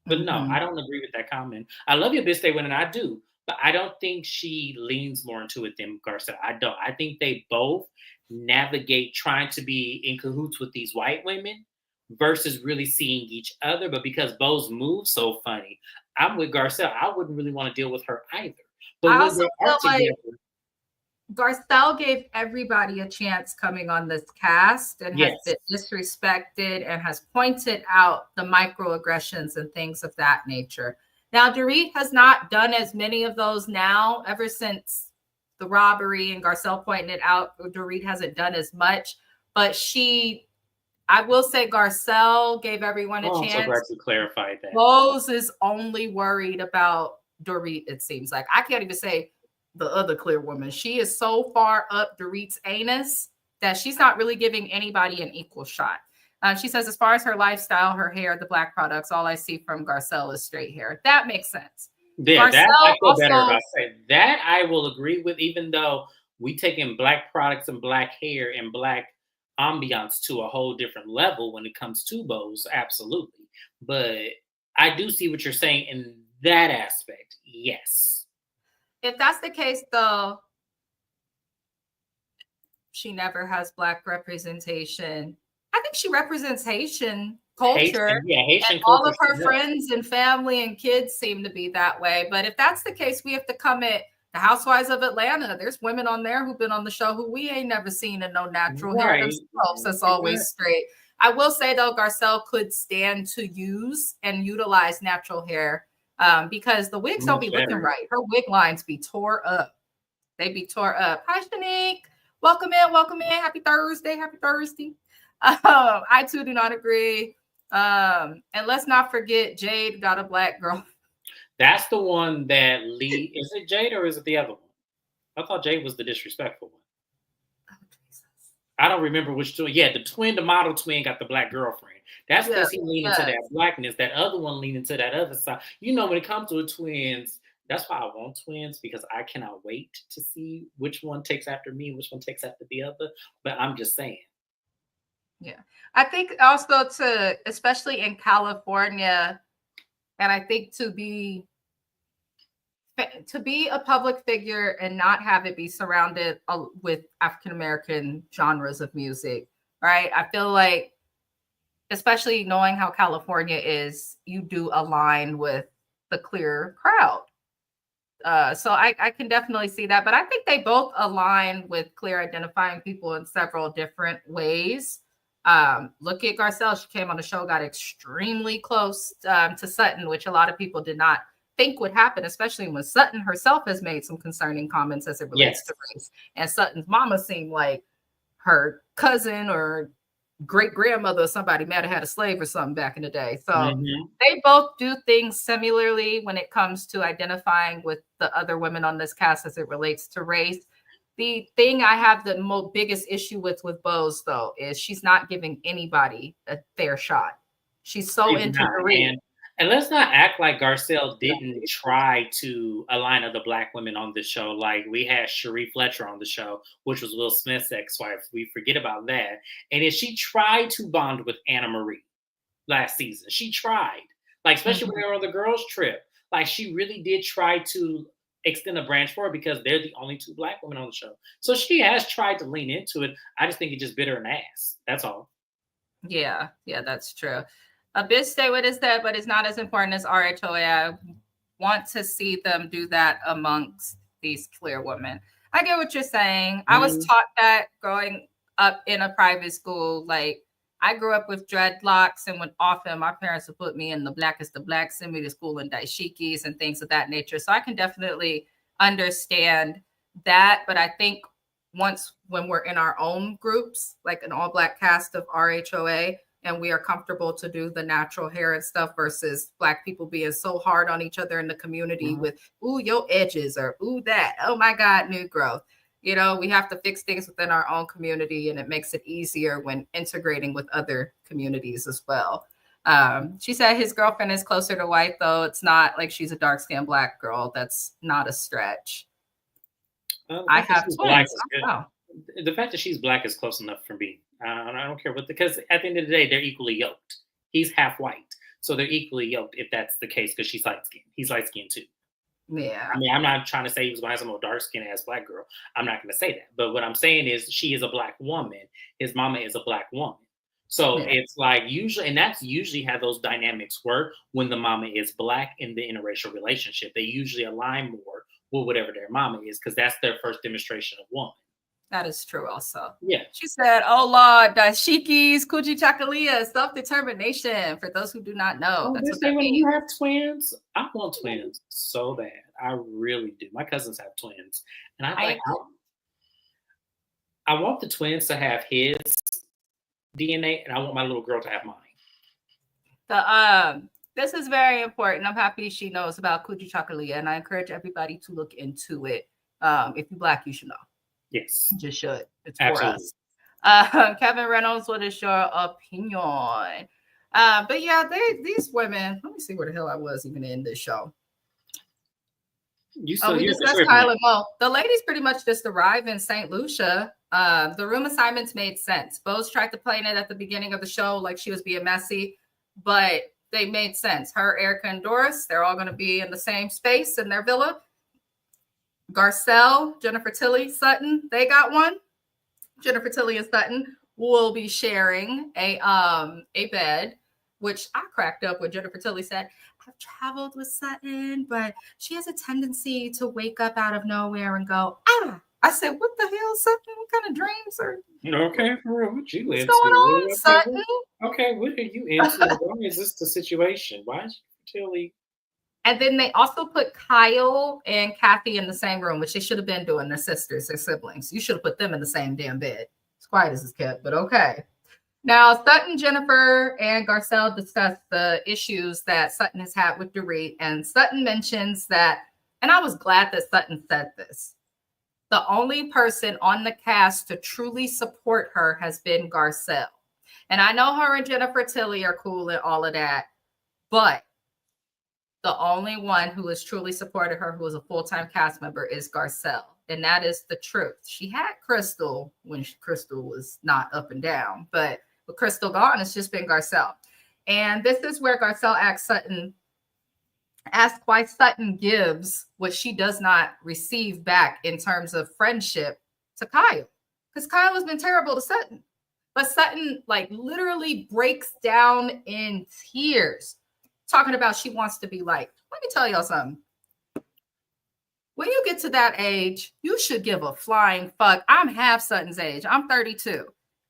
But no, Hmm. I don't agree with that comment. I love your bitch they win, and I do. But I don't think she leans more into it than Garcelle. I don't. I think they both navigate trying to be in cahoots with these white women versus really seeing each other. But because Bo's moves so funny, I'm with Garcelle. I wouldn't really want to deal with her either. But I when also they are feel like together, Garcelle gave everybody a chance coming on this cast and has yes, been disrespected and has pointed out the microaggressions and things of that nature. Now, Dorit has not done as many of those now ever since the robbery, and Garcelle pointing it out. Dorit hasn't done as much, but I will say, Garcelle gave everyone a oh, I'm so glad chance. you clarified that. Rose is only worried about Dorit, it seems like. I can't even say the other clear woman. She is so far up Dorit's anus that she's not really giving anybody an equal shot. She says, as far as her lifestyle, her hair, the black products, all I see from Garcelle is straight hair. That makes sense. Yeah, that I Garcelle feel better also, about saying that. I will agree with, even though we taking black products and black hair and black ambiance to a whole different level when it comes to bows, absolutely. But I do see what you're saying in that aspect. Yes, if that's the case, though, she never has black representation. I think she represents Haitian culture, Haitian, yeah, and Haitian all culture. of her She does. friends and family and kids seem to be that way. But if that's the case, we have to come at the Housewives of Atlanta. There's women on there who've been on the show who we ain't never seen in no natural hair Right. themselves. That's always straight. I will say though, Garcelle could stand to use and utilize natural hair because the wigs don't Much be looking better. right. Her wig lines be tore up. They be tore up. Hi, Shanique. Welcome in. Welcome in. Happy Thursday. Happy Thursday. I too do not agree. And let's not forget Jade got a black girl. That's the one that Lee. Is it Jade or is it the other one? I thought Jade was the disrespectful one. Oh, Jesus. I don't remember which twin. Yeah, the model twin got the black girlfriend. That's Yeah, because he leaned into that blackness. That other one leaned into that other side. You know, when it comes to twins, that's why I want twins, because I cannot wait to see which one takes after me and which one takes after the other. But I'm just saying. yeah. I think also to, especially in California, and I think to be a public figure and not have it be surrounded with African American genres of music, right? I feel like, especially knowing how California is, you do align with the clear crowd. So I can definitely see that, but I think they both align with clear identifying people in several different ways. Look at Garcelle; she came on the show, got extremely close to Sutton, which a lot of people did not think would happen, especially when Sutton herself has made some concerning comments as it relates Yes. to race. And Sutton's mama seemed like her cousin or great grandmother or somebody might have had a slave or something back in the day. So Mm-hmm. they both do things similarly when it comes to identifying with the other women on this cast as it relates to race. The thing I have the biggest issue with Bose, though, is she's not giving anybody a fair shot. She's so She's into not. Dorit. And let's not act like Garcelle didn't try to align other black women on the show. Like we had Cherie Fletcher on the show, which was Will Smith's ex-wife. We forget about that. And if she tried to bond with Anna Marie last season, she tried. Like, especially when Mhm. they were on the girls' trip. Like she really did try to extend a branch for her because they're the only two black women on the show. So she has tried to lean into it. I just think it just bit her in the ass. That's all. Yeah, that's true. A bit stay with is that, but it's not as important as RHOA. I want to see them do that amongst these clear women. I get what you're saying. I was Mhm. taught that growing up in a private school. Like I grew up with dreadlocks, and when often my parents would put me in the blackest of black, send me to school in dashikis and things of that nature. So I can definitely understand that. But I think once when we're in our own groups, like an all black cast of RHOA, and we are comfortable to do the natural hair and stuff versus Black people being so hard on each other in the community with, ooh, your edges, or ooh, that, oh my God, new growth. You know, we have to fix things within our own community, and it makes it easier when integrating with other communities as well. She said his girlfriend is closer to white, though. It's not like she's a dark-skinned Black girl. That's not a stretch. I have twins. Oh, the fact that she's Black is close enough for me. I don't care what, because at the end of the day, they're equally yoked. He's half white, so they're equally yoked if that's the case, because she's light skinned. He's light skinned too. yeah. I mean, I'm not trying to say he was going to have some dark skinned ass Black girl. I'm not going to say that. But what I'm saying is she is a Black woman. His mama is a Black woman. So it's like usually, and that's usually how those dynamics work when the mama is Black in the interracial relationship. They usually align more with whatever their mama is, because that's their first demonstration of woman. That is true also. Yeah. She said, oh Lord, dashikis, kujichakalia, self-determination. For those who do not know, that's what that means. You have twins? I want twins so bad. I really do. My cousins have twins. And I want the twins to have his DNA, and I want my little girl to have mine. This is very important. I'm happy she knows about kujichakalia, and I encourage everybody to look into it. If you're Black, you should know. Yes. You just should. It's Absolutely. for us. Kevin Reynolds, what is your opinion? But yeah, these women, let me see where the hell I was even in this show. We discussed Kyle and Mo. The ladies pretty much just arrived in St. Lucia. The room assignments made sense. Bose tried to play it at the beginning of the show like she was being messy, but they made sense. Her, Erica, and Doris, they're all going to be in the same space in their villa. Garcelle, Jennifer Tilly, Sutton, they got one. Jennifer Tilly and Sutton will be sharing a bed, which I cracked up when Jennifer Tilly said, I've traveled with Sutton, but she has a tendency to wake up out of nowhere and go, ah. I said, what the hell, Sutton? What kind of dreams are... Okay, for real, what you What's into? going on, Sutton? Okay, what are you into? Why is this the situation? Why is Tilly? And then they also put Kyle and Kathy in the same room, which they should have been doing. Their sisters, their siblings. You should have put them in the same damn bed. As quiet as it's kept, but okay. Now, Sutton, Jennifer, and Garcelle discussed the issues that Sutton has had with Dorit. And Sutton mentions that, and I was glad that Sutton said this, the only person on the cast to truly support her has been Garcelle. And I know her and Jennifer Tilly are cool and all of that, but the only one who has truly supported her, who is a full-time cast member, is Garcelle. And that is the truth. She had Crystal when Crystal was not up and down, but with Crystal gone, it's just been Garcelle. And this is where Garcelle asked why Sutton gives what she does not receive back in terms of friendship to Kyle. Because Kyle has been terrible to Sutton. But Sutton like literally breaks down in tears, talking about she wants to be liked. Let me tell y'all something. When you get to that age, you should give a flying fuck. I'm half Sutton's age. I'm 32.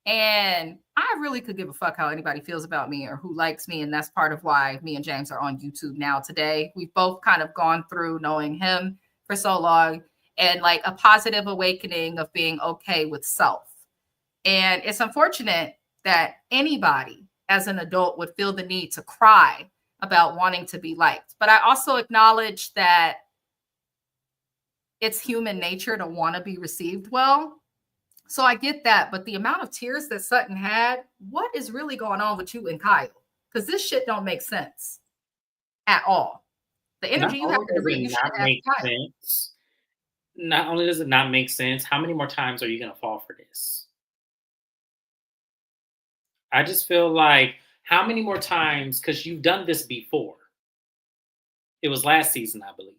And I really could give a fuck how anybody feels about me or who likes me. And that's part of why me and James are on YouTube now today. We've both kind of gone through knowing him for so long and like a positive awakening of being okay with self. And it's unfortunate that anybody as an adult would feel the need to cry about wanting to be liked. But I also acknowledge that it's human nature to want to be received well. So I get that, but the amount of tears that Sutton had, what is really going on with you and Kyle? Because this shit don't make sense at all. The energy you have to read, you should have Kyle. Not only does it not make sense, how many more times are you going to fall for this? I just feel like, how many more times, because you've done this before. It was last season, I believe,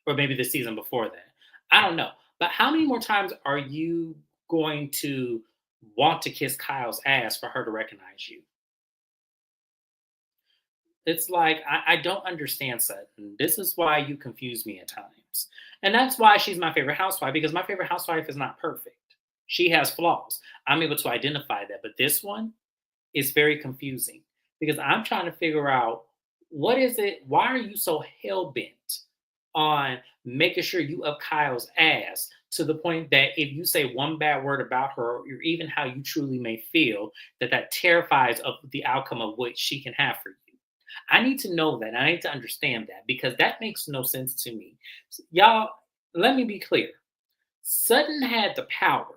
or maybe the season before that. I don't know. But how many more times are you going to want to kiss Kyle's ass for her to recognize you? It's like, I don't understand Sutton. This is why you confuse me at times. And that's why she's my favorite housewife, because my favorite housewife is not perfect. She has flaws. I'm able to identify that. But this one is very confusing because I'm trying to figure out, what is it? Why are you so hell-bent on making sure you up Kyle's ass to the point that if you say one bad word about her, or even how you truly may feel, that terrifies of the outcome of what she can have for you. I need to know that. I need to understand that because that makes no sense to me. Y'all, let me be clear. Sutton had the power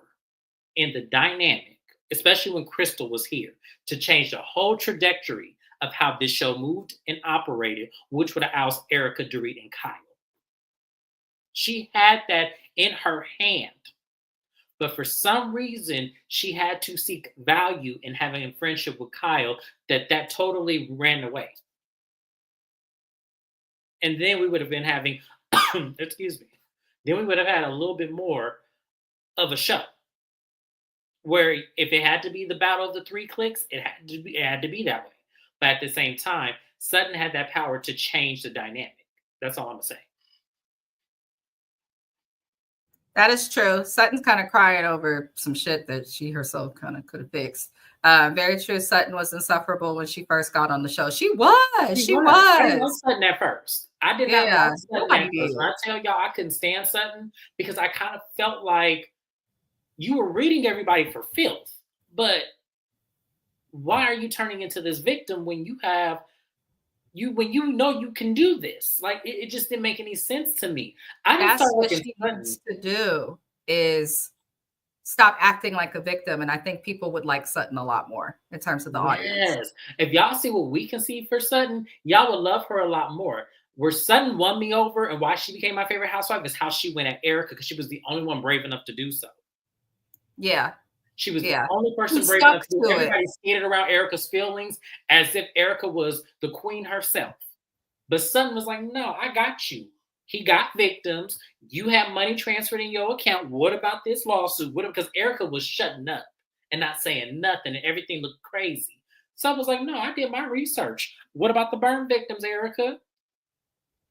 and the dynamic, especially when Crystal was here, to change the whole trajectory of how this show moved and operated, which would have ousted Erica, Dorit, and Kyle. She had that in her hand. But for some reason, she had to seek value in having a friendship with Kyle that totally ran away. And then we would have been having, excuse me, then we would have had a little bit more of a show. Where if it had to be the battle of the three cliques, it had to be that way. But at the same time, Sutton had that power to change the dynamic. That's all I'm gonna say. That is true. Sutton's kind of crying over some shit that she herself kind of could have fixed. Very true. Sutton was insufferable when she first got on the show. She was. She was. I didn't love Sutton at first. I did not Yeah, love Sutton at first. When I tell y'all I couldn't stand Sutton because I kind of felt like you were reading everybody for filth. But why are you turning into this victim when you have when you know you can do this? Like it just didn't make any sense to me. That's what she needs to do is stop acting like a victim. And I think people would like Sutton a lot more in terms of the audience. Yes. If y'all see what we can see for Sutton, y'all would love her a lot more. Where Sutton won me over and why she became my favorite housewife is how she went at Erica because she was the only one brave enough to do so. Yeah. She was the only person brave enough to do it. Everybody skated around Erica's feelings as if Erica was the queen herself. But Sutton was like, no, I got you. He got victims. You have money transferred in your account. What about this lawsuit? Because Erica was shutting up and not saying nothing and everything looked crazy. So I was like, no, I did my research. What about the burn victims, Erica?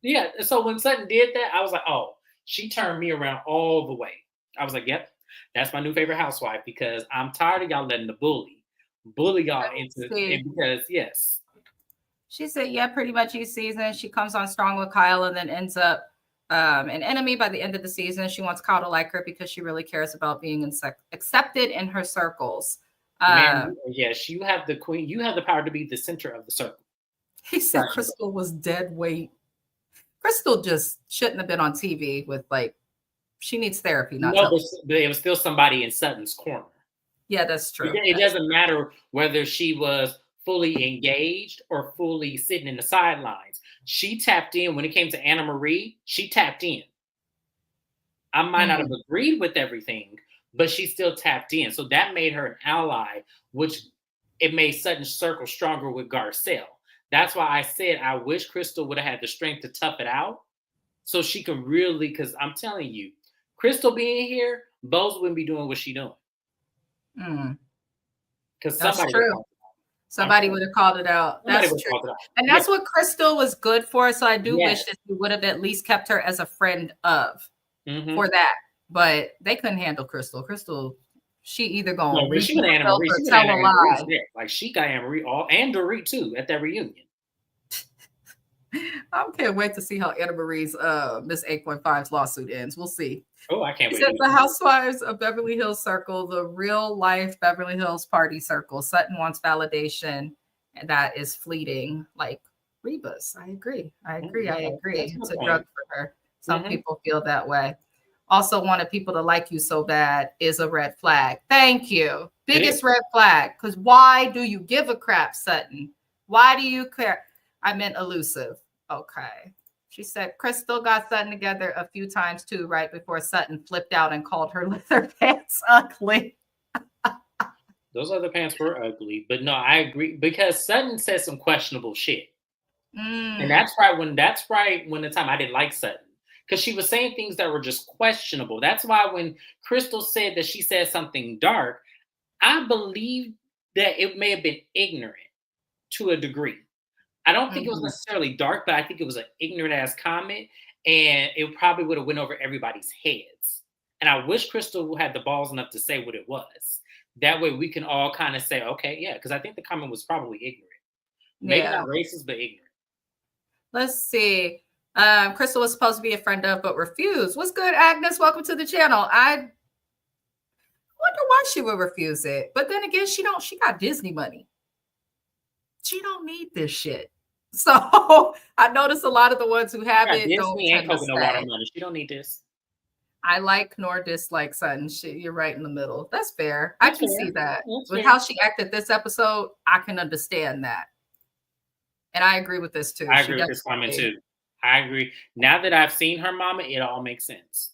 Yeah. So when Sutton did that, I was like, oh, she turned me around all the way. I was like, yep. That's my new favorite housewife because I'm tired of y'all letting the bully y'all into it because yes. She said, yeah, pretty much each season she comes on strong with Kyle and then ends up an enemy by the end of the season. She wants Kyle to like her because she really cares about being accepted in her circles. Man, yes, you have the queen. You have the power to be the center of the circle. He said Crystal was dead weight. Crystal just shouldn't have been on TV with she needs therapy. But it was still somebody in Sutton's corner. Yeah, that's true. It doesn't matter whether she was fully engaged or fully sitting in the sidelines. She tapped in when it came to Anna Marie. She tapped in. I might not have agreed with everything, but she still tapped in. So that made her an ally, which it made Sutton's circle stronger with Garcelle. That's why I said I wish Crystal would have had the strength to tough it out so she can really, because I'm telling you, Crystal being here, Bose wouldn't be doing what she's doing. Because somebody would have called it out. That's true. And that's what Crystal was good for. So I do wish that we would have at least kept her as a friend of for that. But they couldn't handle Crystal. Crystal, she either going to she tell a lie. Like she got Anne Marie and Dorit too at that reunion. I can't wait to see how Anna Marie's Miss 8.5's lawsuit ends. We'll see. Oh, I can't wait. The Housewives of Beverly Hills circle, the real life Beverly Hills party circle. Sutton wants validation, and that is fleeting, like Reba's. I agree. It's a drug for her. Some people feel that way. Also wanted people to like you so bad is a red flag. Thank you. Biggest red flag. Because why do you give a crap, Sutton? Why do you care? I meant elusive. Okay. She said Crystal got Sutton together a few times too, right before Sutton flipped out and called her leather pants ugly. Those leather pants were ugly, but no, I agree because Sutton said some questionable shit. And that's right when the time I didn't like Sutton. Because she was saying things that were just questionable. That's why when Crystal said that she said something dark, I believe that it may have been ignorant to a degree. I don't think it was necessarily dark, but I think it was an ignorant ass comment, and it probably would have went over everybody's heads. And I wish Crystal had the balls enough to say what it was. That way we can all kind of say, okay, yeah, because I think the comment was probably ignorant. Maybe not racist, but ignorant. Let's see. Crystal was supposed to be a friend of, but refused. What's good, Agnes? Welcome to the channel. I wonder why she would refuse it. But then again, she got Disney money. She don't need this shit. So I noticed a lot of the ones who have it don't Disney and tend to coconut water stay. money. She don't need this. I like nor dislike Sutton. You're right in the middle. That's fair. I can see that. With how she acted this episode, I can understand that. And I agree with this too. I agree with this comment too. I agree. Now that I've seen her mama, it all makes sense.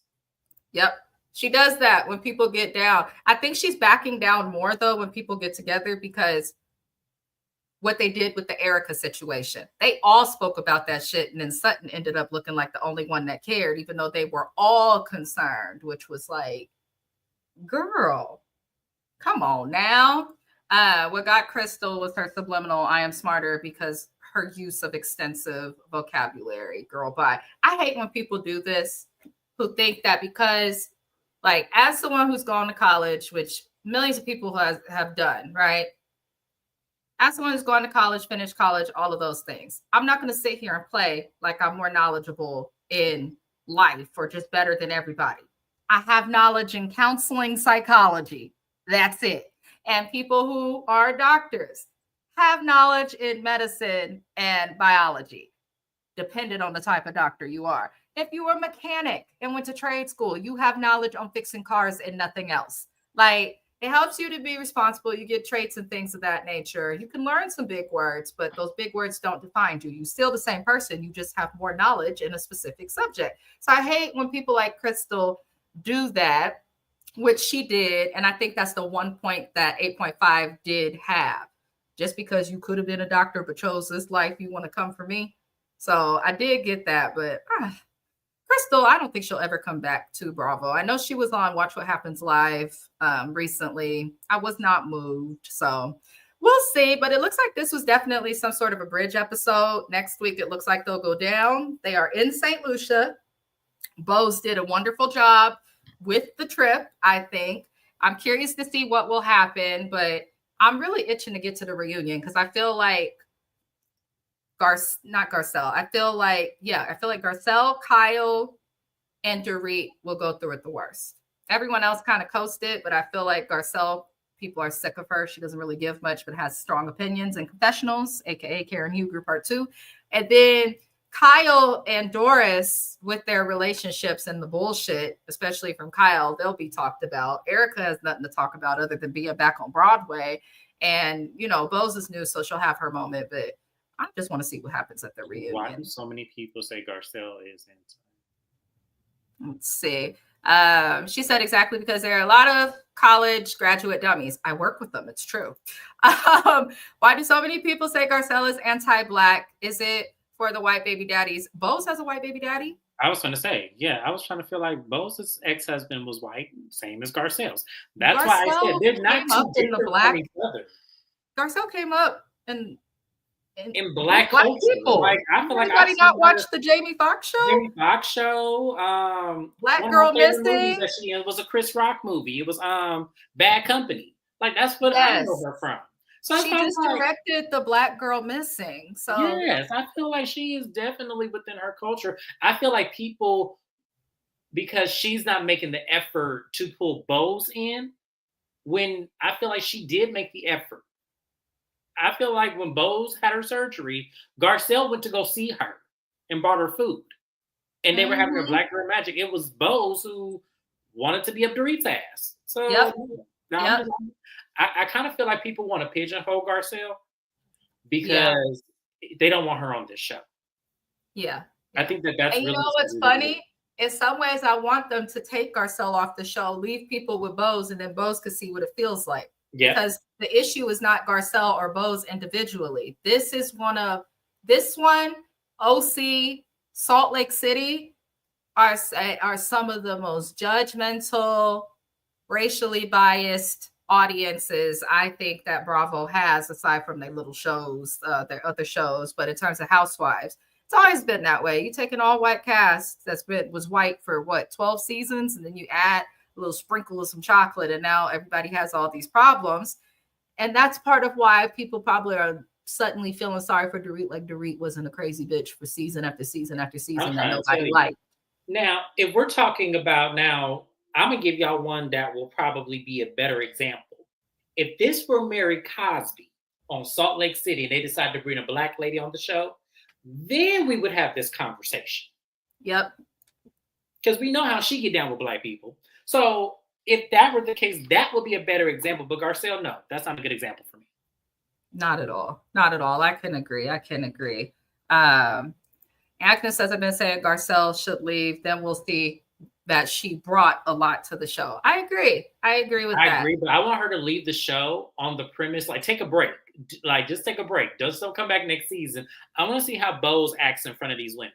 Yep. She does that when people get down. I think she's backing down more though when people get together, because what they did with the Erica situation. They all spoke about that shit, and then Sutton ended up looking like the only one that cared, even though they were all concerned, which was like, girl, come on now. What got Crystal was her subliminal, I am smarter, because her use of extensive vocabulary. Girl, bye. I hate when people do this, who think that because, like, as someone who's gone to college, which millions of people have done, right? As someone who's gone to college, finished college, all of those things, I'm not going to sit here and play like I'm more knowledgeable in life or just better than everybody. I have knowledge in counseling, psychology. That's it. And people who are doctors have knowledge in medicine and biology, depending on the type of doctor you are. If you were a mechanic and went to trade school, you have knowledge on fixing cars and nothing else. Like, it helps you to be responsible. You get traits and things of that nature. You can learn some big words, but those big words don't define you. You're still the same person. You just have more knowledge in a specific subject. So I hate when people like Crystal do that, which she did. And I think that's the one point that 8.5 did have. Just because you could have been a doctor but chose this life, you want to come for me? So I did get that, but Crystal, I don't think she'll ever come back to Bravo. I know she was on Watch What Happens Live recently. I was not moved, so we'll see. But it looks like this was definitely some sort of a bridge episode. Next week, it looks like they'll go down. They are in St. Lucia. Bose did a wonderful job with the trip, I think. I'm curious to see what will happen, but I'm really itching to get to the reunion because I feel like not Garcelle. I feel like Garcelle, Kyle, and Dorit will go through it the worst. Everyone else kind of coasted, but I feel like Garcelle, people are sick of her. She doesn't really give much, but has strong opinions and confessionals, aka Karen Huger Part 2. And then Kyle and Doris, with their relationships and the bullshit, especially from Kyle, they'll be talked about. Erica has nothing to talk about other than being back on Broadway. And, Bose is new, so she'll have her moment, but I just want to see what happens at the reunion. Why do so many people say Garcelle is in? Let's see. She said exactly because there are a lot of college graduate dummies. I work with them. It's true. Why do so many people say Garcelle is anti-Black? Is it for the white baby daddies? Bose has a white baby daddy? I was going to say, yeah, I was trying to feel like Bose's ex-husband was white, same as Garcelle's. That's why I said they're not too different from each other. Garcelle came up in Black people. Like, I feel like anybody not watched the Jamie Foxx show? Jamie Foxx show. Black Girl Missing. That she in was a Chris Rock movie. It was Bad Company. Like, that's what I know her from. So she just directed the Black Girl Missing. So yes, I feel like she is definitely within her culture. I feel like people, because she's not making the effort to pull Bose in, when I feel like she did make the effort. I feel like when Bose had her surgery, Garcelle went to go see her and brought her food. And they were having her Black Girl Magic. It was Bose who wanted to be up Dorit's ass. So I kind of feel like people want to pigeonhole Garcelle because they don't want her on this show. Yeah. I think that's and really what's funny? In some ways, I want them to take Garcelle off the show, leave people with Bose, and then Bose could see what it feels like. Yeah. Because the issue is not Garcelle or Bose individually. This one, OC, Salt Lake City are some of the most judgmental, racially biased audiences I think that Bravo has, aside from their little shows, their other shows. But in terms of Housewives, it's always been that way. You take an all-white cast was white for 12 seasons, and then you add a little sprinkle of some chocolate, and now everybody has all these problems. And that's part of why people probably are suddenly feeling sorry for Dorit, like Dorit wasn't a crazy bitch for season after season after season that trying to tell nobody you. liked. Now, if we're talking about now, I'm gonna give y'all one that will probably be a better example. If this were Mary Cosby on Salt Lake City and they decided to bring a black lady on the show, then we would have this conversation. Yep. Because we know how she get down with black people. So if that were the case, that would be a better example. But Garcelle, no, that's not a good example for me. Not at all. Not at all. I can agree. Agnes, as I've been saying, Garcelle should leave. Then we'll see that she brought a lot to the show. I agree with that. I agree, but I want her to leave the show on the premise, like, take a break. Like, just take a break. Just don't come back next season. I want to see how Bose acts in front of these women.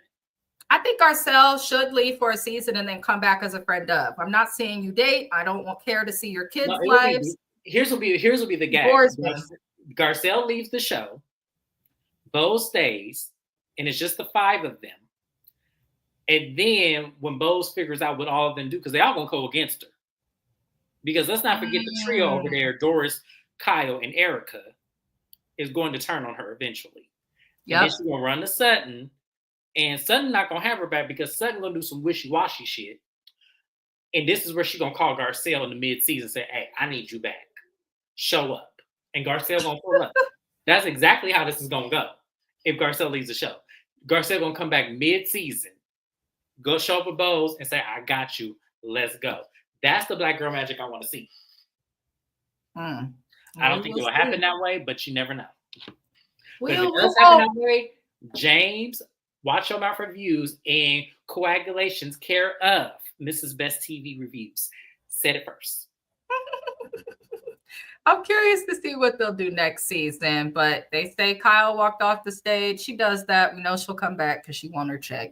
I think Garcelle should leave for a season and then come back as a friend of. I'm not seeing you date. I don't care to see your kids' lives. Here's will be the gag. Garcelle leaves the show. Bose stays, and it's just the 5 of them. And then when Bose figures out what all of them do, because they all gonna go against her. Because let's not forget the trio over there, Doris, Kyle, and Erica, is going to turn on her eventually. Yep. And then she's gonna run to Sutton, and Sutton not gonna have her back because Sutton gonna do some wishy-washy shit. And this is where she's gonna call Garcelle in the mid-season and say, hey, I need you back. Show up. And Garcelle gonna pull up. That's exactly how this is gonna go if Garcelle leaves the show. Garcelle gonna come back mid-season, go show up with Bose and say, I got you. Let's go. That's the black girl magic I want to see. I don't think it will happen that way, but you never know. But if it does happen that way, James, Watch Your Mouth Reviews and Coagulations, care of Mrs. Best TV Reviews, said it first. I'm curious to see what they'll do next season, but they say Kyle walked off the stage. She does that. We know she'll come back because she won her check.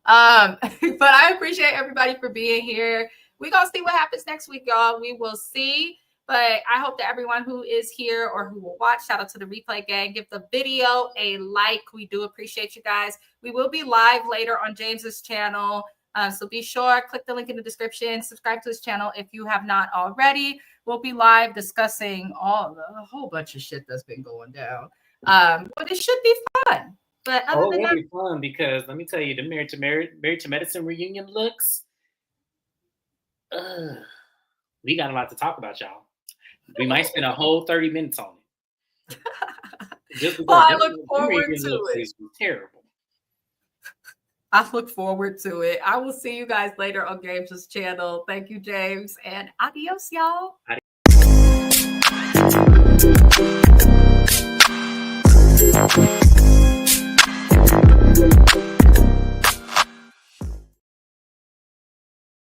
But I appreciate everybody for being here. We're going to see what happens next week, y'all. We will see. But I hope that everyone who is here or who will watch, shout out to the replay gang, give the video a like. We do appreciate you guys. We will be live later on James's channel. So be sure, click the link in the description, subscribe to his channel if you have not already. We'll be live discussing a whole bunch of shit that's been going down. But it should be fun. But other than that, it'll be fun because let me tell you, the Married to Medicine reunion looks. We got a lot to talk about, y'all. We might spend a whole 30 minutes on it. Just because I look forward to it. Terrible. I look forward to it. I will see you guys later on James' channel. Thank you, James, and adios, y'all. Adios.